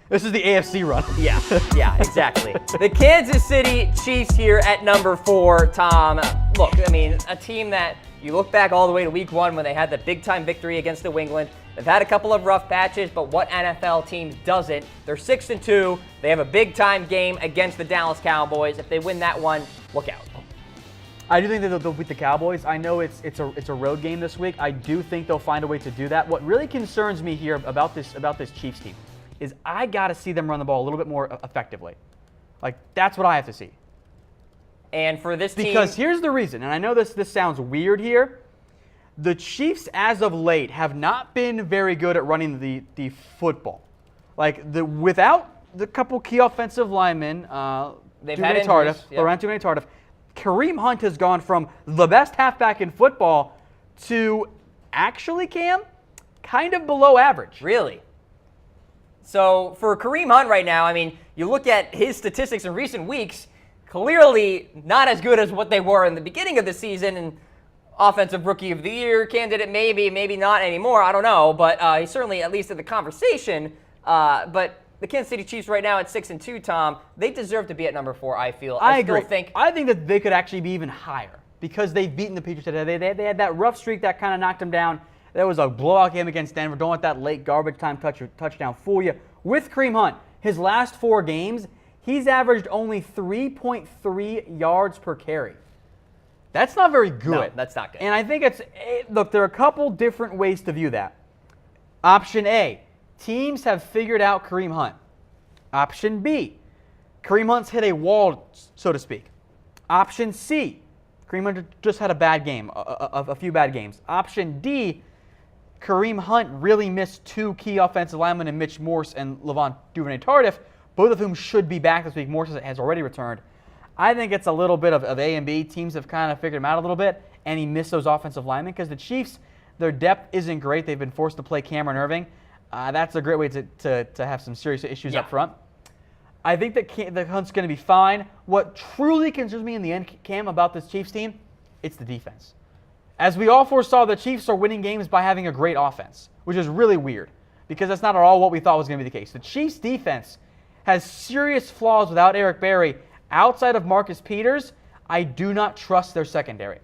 This is the AFC run. Yeah, exactly. The Kansas City Chiefs here at number 4, Tom. Look, I mean, a team that you look back all the way to week 1 when they had the big-time victory against New England. They've had a couple of rough patches, but what NFL team doesn't? They're 6-2. They have a big-time game against the Dallas Cowboys. If they win that one, look out. I do think that they'll beat the Cowboys. I know it's a road game this week. I do think they'll find a way to do that. What really concerns me here about this Chiefs team is I got to see them run the ball a little bit more effectively. That's what I have to see. And for this team, because here's the reason, and I know this sounds weird here. The Chiefs, as of late, have not been very good at running the football. Without the couple key offensive linemen, they've had injuries. Laurent Tardif. Kareem Hunt has gone from the best halfback in football to actually, Cam, kind of below average. Really? So for Kareem Hunt right now, I mean, you look at his statistics in recent weeks, clearly not as good as what they were in the beginning of the season. And Offensive Rookie of the Year candidate, maybe not anymore. I don't know, but he's certainly at least in the conversation. But the Kansas City Chiefs right now at 6-2, Tom, they deserve to be at number 4. I feel. I agree. think that they could actually be even higher because they've beaten the Patriots today. They had that rough streak that kind of knocked them down. There was a blowout game against Denver. Don't let that late garbage time touchdown fool you. With Kareem Hunt, his last 4 games, he's averaged only 3.3 yards per carry. That's not very good. No, that's not good. And I think look, there are a couple different ways to view that. Option A, teams have figured out Kareem Hunt. Option B, Kareem Hunt's hit a wall, so to speak. Option C, Kareem Hunt just had a bad game, a few bad games. Option D, Kareem Hunt really missed 2 key offensive linemen in Mitch Morse and Levon Duvernay-Tardif, both of whom should be back this week. Morse has already returned. I think it's a little bit of A and B. Teams have kind of figured him out a little bit, and he missed those offensive linemen because the Chiefs, their depth isn't great. They've been forced to play Cameron Irving. That's a great way to have some serious issues up front. I think that Hunt's going to be fine. What truly concerns me in the end, Cam, about this Chiefs team, it's the defense. As we all foresaw, the Chiefs are winning games by having a great offense, which is really weird because that's not at all what we thought was going to be the case. The Chiefs' defense has serious flaws without Eric Berry. Outside of Marcus Peters, I do not trust their secondary.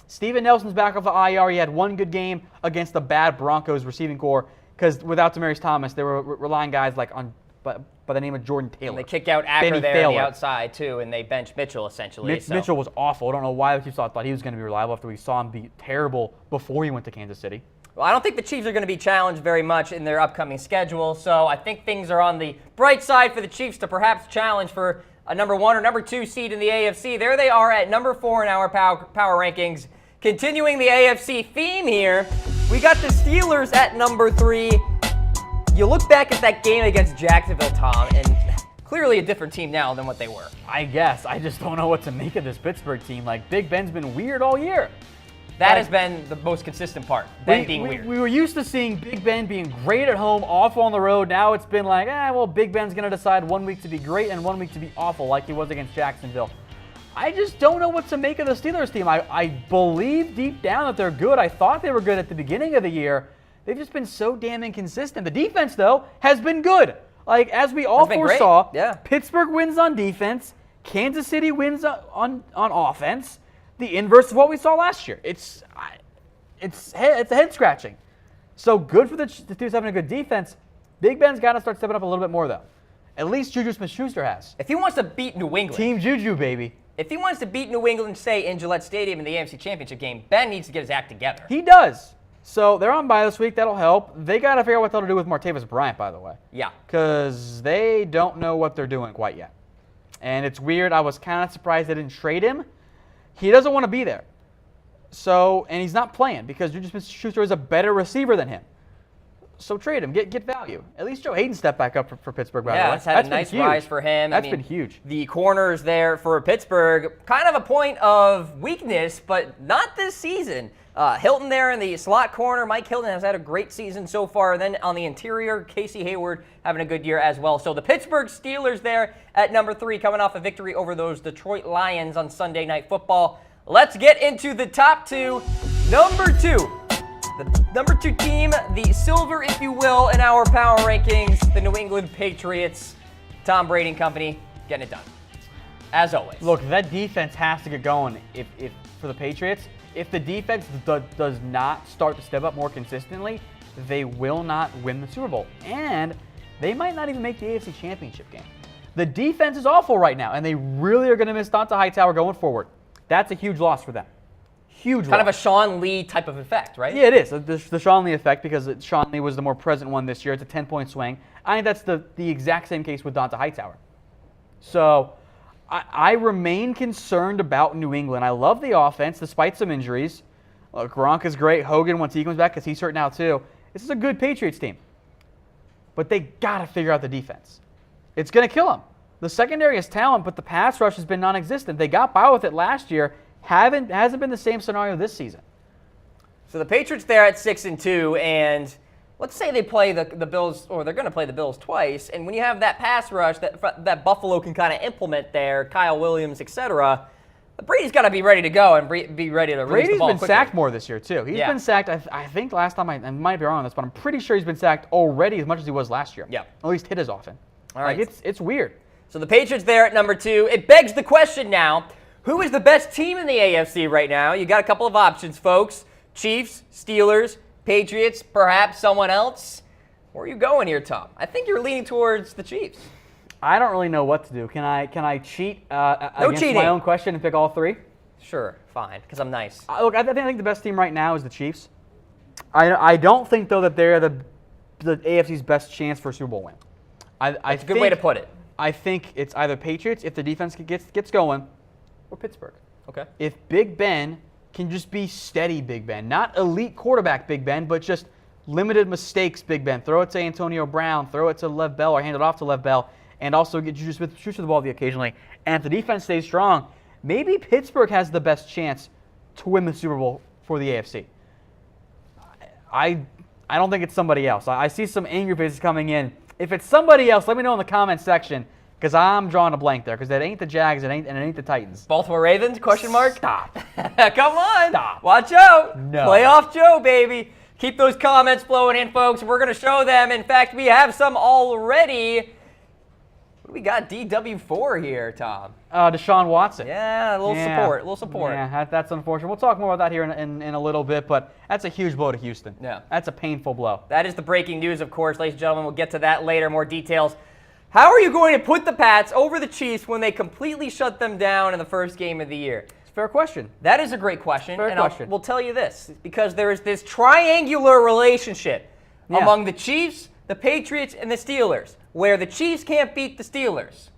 Steven Nelson's back off the IR. He had 1 good game against the bad Broncos receiving corps because without Demaryius Thomas, they were relying guys like on by the name of Jordan Taylor. And they kicked out Acker there on the outside, too, and they benched Mitchell, essentially. Mitchell was awful. I don't know why the Chiefs thought he was going to be reliable after we saw him be terrible before he went to Kansas City. Well, I don't think the Chiefs are going to be challenged very much in their upcoming schedule, so I think things are on the bright side for the Chiefs to perhaps challenge for a number 1 or number 2 seed in the AFC. There they are at number 4 in our power rankings. Continuing the AFC theme here, we got the Steelers at number 3. You look back at that game against Jacksonville, Tom, and clearly a different team now than what they were. I guess. I just don't know what to make of this Pittsburgh team. Like, Big Ben's been weird all year. That has been the most consistent part, Ben being weird. We were used to seeing Big Ben being great at home, awful on the road. Now it's been like, well, Big Ben's going to decide 1 week to be great and 1 week to be awful like he was against Jacksonville. I just don't know what to make of the Steelers team. I believe deep down that they're good. I thought they were good at the beginning of the year. They've just been so damn inconsistent. The defense, though, has been good. Like, as we all foresaw, Pittsburgh wins on defense. Kansas City wins on offense. The inverse of what we saw last year. It's a head scratching. So good for the Steelers having a good defense. Big Ben's got to start stepping up a little bit more, though. At least Juju Smith-Schuster has. If he wants to beat New England. Team Juju, baby. If he wants to beat New England, say, in Gillette Stadium in the AFC Championship game, Ben needs to get his act together. He does. So they're on bye this week. That'll help. They got to figure out what they'll do with Martavis Bryant, by the way. Yeah. Because they don't know what they're doing quite yet. And it's weird. I was kind of surprised they didn't trade him. He doesn't want to be there. So, and he's not playing because Juju Smith-Schuster is a better receiver than him. So trade him. Get value. At least Joe Hayden stepped back up for Pittsburgh, by the way. Yeah, it's had a nice rise for him. That's been huge. The corners there for Pittsburgh, kind of a point of weakness, but not this season. Hilton there in the slot corner. Mike Hilton has had a great season so far. Then on the interior, Casey Hayward having a good year as well. So the Pittsburgh Steelers there at number 3, coming off a victory over those Detroit Lions on Sunday Night Football. Let's get into the top 2. Number 2. The number 2 team, the silver, if you will, in our power rankings, the New England Patriots. Tom Brady and company getting it done, as always. Look, that defense has to get going if for the Patriots. If the defense does not start to step up more consistently, they will not win the Super Bowl. And they might not even make the AFC Championship game. The defense is awful right now, and they really are going to miss Dante Hightower going forward. That's a huge loss for them. Huge loss. Kind of a Sean Lee type of effect, right? Yeah, it is. The Sean Lee effect, because Sean Lee was the more present one this year. It's a 10-point swing. I think that's the exact same case with Dante Hightower. So I remain concerned about New England. I love the offense, despite some injuries. Gronk is great. Hogan, once he comes back, because he's hurt now too. This is a good Patriots team. But they got to figure out the defense. It's going to kill them. The secondary is talent, but the pass rush has been non-existent. They got by with it last year. Hasn't been the same scenario this season. So the Patriots there at 6-2, and let's say they play the Bills, or they're going to play the Bills twice, and when you have that pass rush that Buffalo can kind of implement there, Kyle Williams, etc., Brady's got to be ready to go and be ready to release the ball Brady's been quickly. sacked more this year, too. He's been sacked, I think last time, I might be wrong on this, but I'm pretty sure he's been sacked already as much as he was last year. Yeah. At least hit as often. All right. It's weird. So the Patriots there at number 2. It begs the question now, who is the best team in the AFC right now? You got a couple of options, folks. Chiefs, Steelers, Patriots, perhaps someone else. Where are you going here, Tom? I think you're leaning towards the Chiefs. I don't really know what to do. Can I cheat against cheating. my own question and pick all 3? Sure, fine, because I'm nice. Look, I think the best team right now is the Chiefs. I don't think, though, that they're the AFC's best chance for a Super Bowl win. That's a good way to put it. I think it's either Patriots, if the defense gets going, or Pittsburgh. Okay. If Big Ben can just be steady Big Ben, not elite quarterback Big Ben, but just limited mistakes Big Ben. Throw it to Antonio Brown, throw it to Lev Bell, or hand it off to Lev Bell, and also get Juju Smith shoots the ball occasionally. And if the defense stays strong, maybe Pittsburgh has the best chance to win the Super Bowl for the AFC. I don't think it's somebody else. I see some angry faces coming in. If it's somebody else, let me know in the comments section, because I'm drawing a blank there, because it ain't the Jags, and it ain't the Titans. Baltimore Ravens, question mark? Stop. Come on. Stop. Watch out. No. Playoff Joe, baby. Keep those comments flowing in, folks. We're going to show them. In fact, we have some already. What do we got? DW4 here, Tom. Deshaun Watson. Yeah, a little support. Yeah, that's unfortunate. We'll talk more about that here in a little bit, but that's a huge blow to Houston. Yeah. That's a painful blow. That is the breaking news, of course, ladies and gentlemen. We'll get to that later, more details. How are you going to put the Pats over the Chiefs when they completely shut them down in the first game of the year? It's a fair question. That is a great question. Fair question. We'll tell you this, because there is this triangular relationship among the Chiefs, the Patriots, and the Steelers, where the Chiefs can't beat the Steelers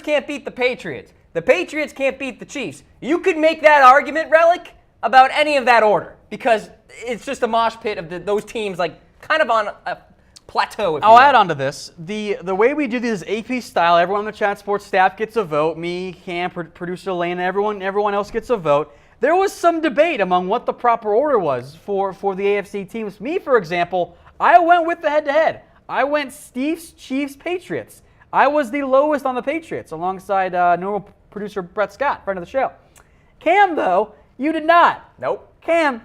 can't beat the Patriots can't beat the Chiefs. You could make that argument, Relic, about any of that order, because it's just a mosh pit of those teams, like kind of on a plateau. If I'll add on to this. The way we do this is AP style. Everyone on the Chat Sports staff gets a vote. Me, Cam, producer Lane, everyone else gets a vote. There was some debate among what the proper order was for the AFC teams. Me, for example, I went with the head-to-head. I went Steve's Chiefs Patriots. I was the lowest on the Patriots alongside normal producer Brett Scott, friend of the show. Cam, though, you did not. Nope. Cam,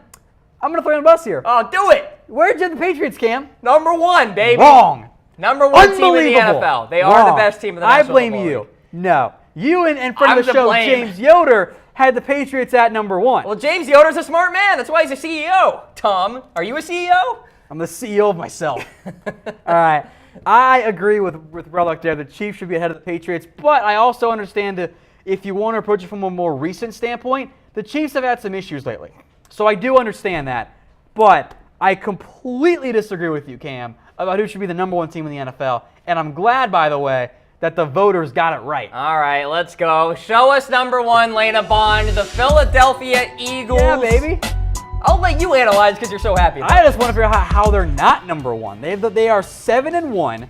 I'm going to throw you on the bus here. Oh, do it. Where'd you have the Patriots, Cam? Number 1, baby. Wrong. Number 1 team in the Unbelievable. NFL. They are the best team in the National I blame Football you. League. No. You and friend I'm of the to show, blame. James Yoder, had the Patriots at number 1. Well, James Yoder's a smart man. That's why he's a CEO. Tom, are you a CEO? I'm the CEO of myself. All right. I agree with Relic there. The Chiefs should be ahead of the Patriots, but I also understand that if you want to approach it from a more recent standpoint, the Chiefs have had some issues lately. So I do understand that, but I completely disagree with you, Cam, about who should be the number 1 team in the NFL, and I'm glad, by the way, that the voters got it right. All right, let's go. Show us number 1, Lena Bond, the Philadelphia Eagles. Yeah, baby. I'll let you analyze because you're so happy. I just want to figure out how they're not number 1. They are 7-1.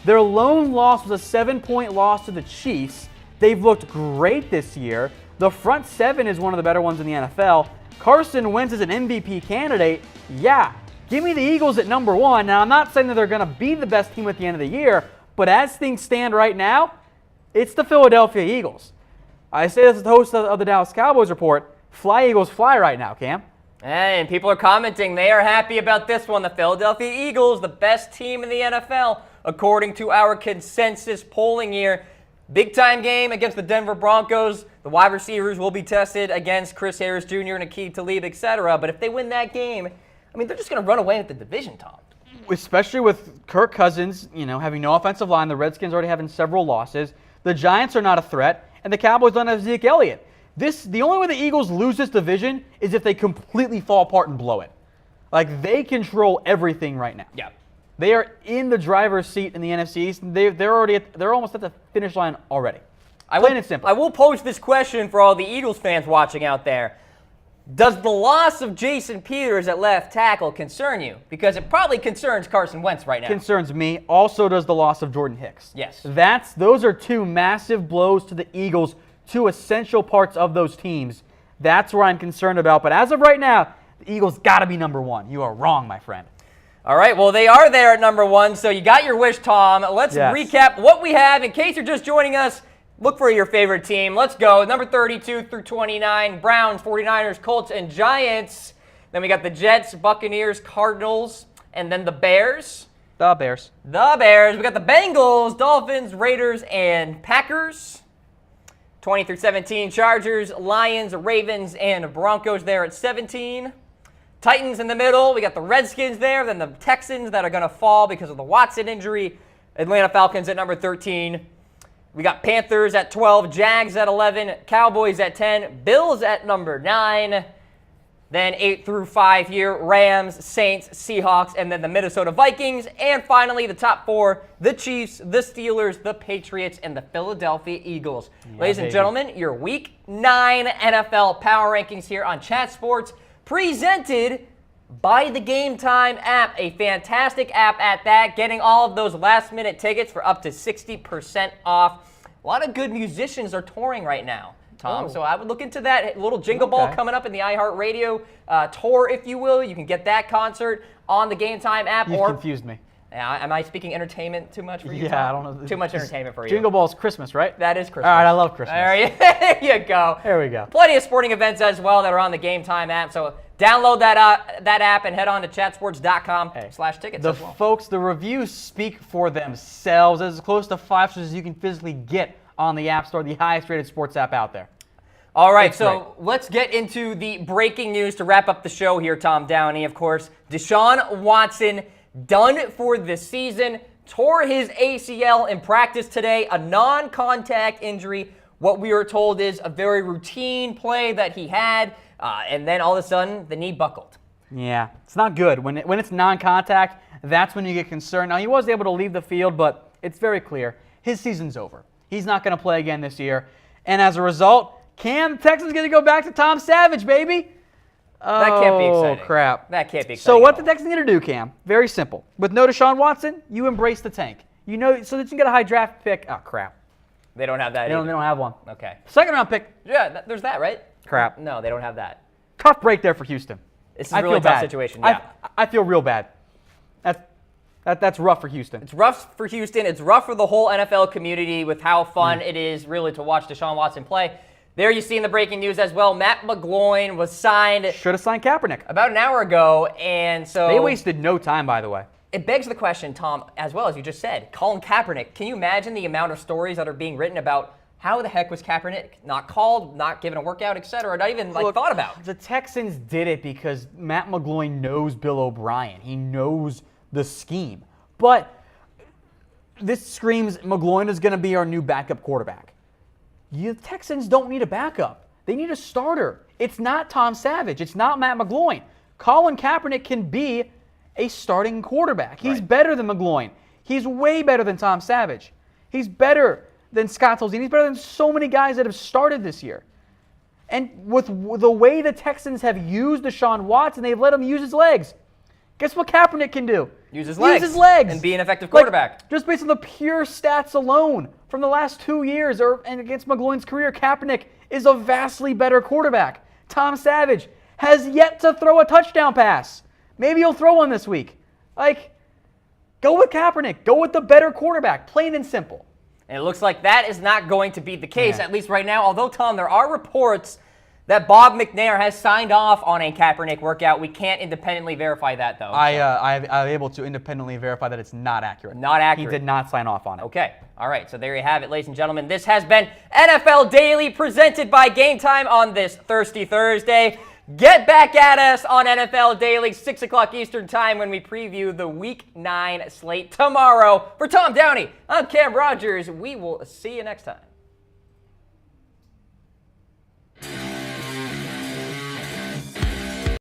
Their lone loss was a 7-point loss to the Chiefs. They've looked great this year. The front 7 is one of the better ones in the NFL. Carson Wentz is an MVP candidate. Yeah, give me the Eagles at number 1. Now, I'm not saying that they're going to be the best team at the end of the year, but as things stand right now, it's the Philadelphia Eagles. I say this as the host of the Dallas Cowboys Report. Fly, Eagles, fly right now, Cam. And people are commenting. They are happy about this one. The Philadelphia Eagles, the best team in the NFL, according to our consensus polling here. Big-time game against the Denver Broncos. The wide receivers will be tested against Chris Harris Jr. and Aqib Talib, etc. But if they win that game, I mean, they're just going to run away with the division, Tom. Especially with Kirk Cousins, having no offensive line. The Redskins already having several losses. The Giants are not a threat, and the Cowboys don't have Zeke Elliott. The only way the Eagles lose this division is if they completely fall apart and blow it. Like, they control everything right now. Yeah. They are in the driver's seat in the NFC East. They're almost at the finish line already. Plain and simple. I will pose this question for all the Eagles fans watching out there. Does the loss of Jason Peters at left tackle concern you? Because it probably concerns Carson Wentz right now. Concerns me. Also does the loss of Jordan Hicks. Yes. Those are 2 massive blows to the Eagles, 2 essential parts of those teams. That's where I'm concerned about. But as of right now, the Eagles got to be number 1. You are wrong, my friend. All right, well, they are there at number 1, so you got your wish, Tom. Let's recap what we have. In case you're just joining us, Look for your favorite team. Let's go. Number 32 through 29, Browns, 49ers, Colts, and Giants. Then we got the Jets, Buccaneers, Cardinals, and then the Bears. The Bears. The Bears. We got the Bengals, Dolphins, Raiders, and Packers. 20 through 17, Chargers, Lions, Ravens, and Broncos there at 17. Titans in the middle. We got the Redskins there. Then the Texans that are going to fall because of the Watson injury. Atlanta Falcons at number 13. We got Panthers at 12, Jags at 11, Cowboys at 10, Bills at number 9. Then 8 through 5 here, Rams, Saints, Seahawks, and then the Minnesota Vikings. And finally, the top 4, the Chiefs, the Steelers, the Patriots, and the Philadelphia Eagles. Yeah, Ladies and gentlemen, your Week 9 NFL Power Rankings here on Chat Sports, presented by the Game Time app. A fantastic app at that, getting all of those last-minute tickets for up to 60% off. A lot of good musicians are touring right now, Tom. So I would look into that. A little Jingle Ball coming up in the iHeartRadio tour, if you will. You can get that concert on the Game Time app. You've confused me. Am I speaking entertainment too much for you, Tom? Yeah, I don't know. Too much entertainment for you. Jingle Ball's Christmas, right? That is Christmas. All right, I love Christmas. There you go. There we go. Plenty of sporting events as well that are on the Game Time app. So download that app and head on to chatsports.com/tickets as well. Folks, the reviews speak for themselves. As close to 5 stars as you can physically get on the App Store, the highest rated sports app out there. All right, so let's get into the breaking news to wrap up the show here, Tom Downey. Of course, Deshaun Watson done for the season, tore his ACL in practice today, a non-contact injury. What we were told is a very routine play that he had, and then all of a sudden, the knee buckled. Yeah, it's not good. When it's non-contact, that's when you get concerned. Now, he was able to leave the field, but it's very clear. His season's over. He's not going to play again this year. And as a result, Cam, Texans going to go back to Tom Savage, baby. That can't be exciting. Oh, crap. That can't be exciting. So what the Texans going to do, Cam? Very simple. With no Deshaun Watson, you embrace the tank. You know, so that you can get a high draft pick. Oh, crap. They don't have that They don't have one. Okay. Second round pick. Yeah, there's that, right? Crap. No, they don't have that. Tough break there for Houston. This is a really tough situation, yeah. I feel real bad. That's rough for Houston. It's rough for Houston. It's rough for the whole NFL community with how fun it is really to watch Deshaun Watson play. There you see in the breaking news as well, Matt McGloin was signed. Should have signed Kaepernick. About an hour ago, and so... They wasted no time, by the way. It begs the question, Tom, as well as you just said, Colin Kaepernick. Can you imagine the amount of stories that are being written about how the heck was Kaepernick not called, not given a workout, et cetera, not even thought about? The Texans did it because Matt McGloin knows Bill O'Brien. He knows the scheme. But this screams McGloin is going to be our new backup quarterback. The Texans don't need a backup. They need a starter. It's not Tom Savage. It's not Matt McGloin. Colin Kaepernick can be a starting quarterback. He's better than McGloin. He's way better than Tom Savage. He's better than Scott Tolzien. He's better than so many guys that have started this year. And with the way the Texans have used Deshaun Watson, they've let him use his legs. Guess what Kaepernick can do? Use his legs. Use his legs. And be an effective quarterback. Just based on the pure stats alone from the last 2 years and against McGloin's career, Kaepernick is a vastly better quarterback. Tom Savage has yet to throw a touchdown pass. Maybe he'll throw one this week. Go with Kaepernick. Go with the better quarterback, plain and simple. And it looks like that is not going to be the case, at least right now. Although, Tom, there are reports that Bob McNair has signed off on a Kaepernick workout. We can't independently verify that, though. I'm able to independently verify that it's not accurate. Not accurate. He did not sign off on it. Okay. All right. So there you have it, ladies and gentlemen. This has been NFL Daily presented by Game Time on this Thirsty Thursday. Get back at us on NFL Daily, 6 o'clock Eastern Time when we preview the Week 9 slate tomorrow. For Tom Downey, I'm Cam Rogers. We will see you next time.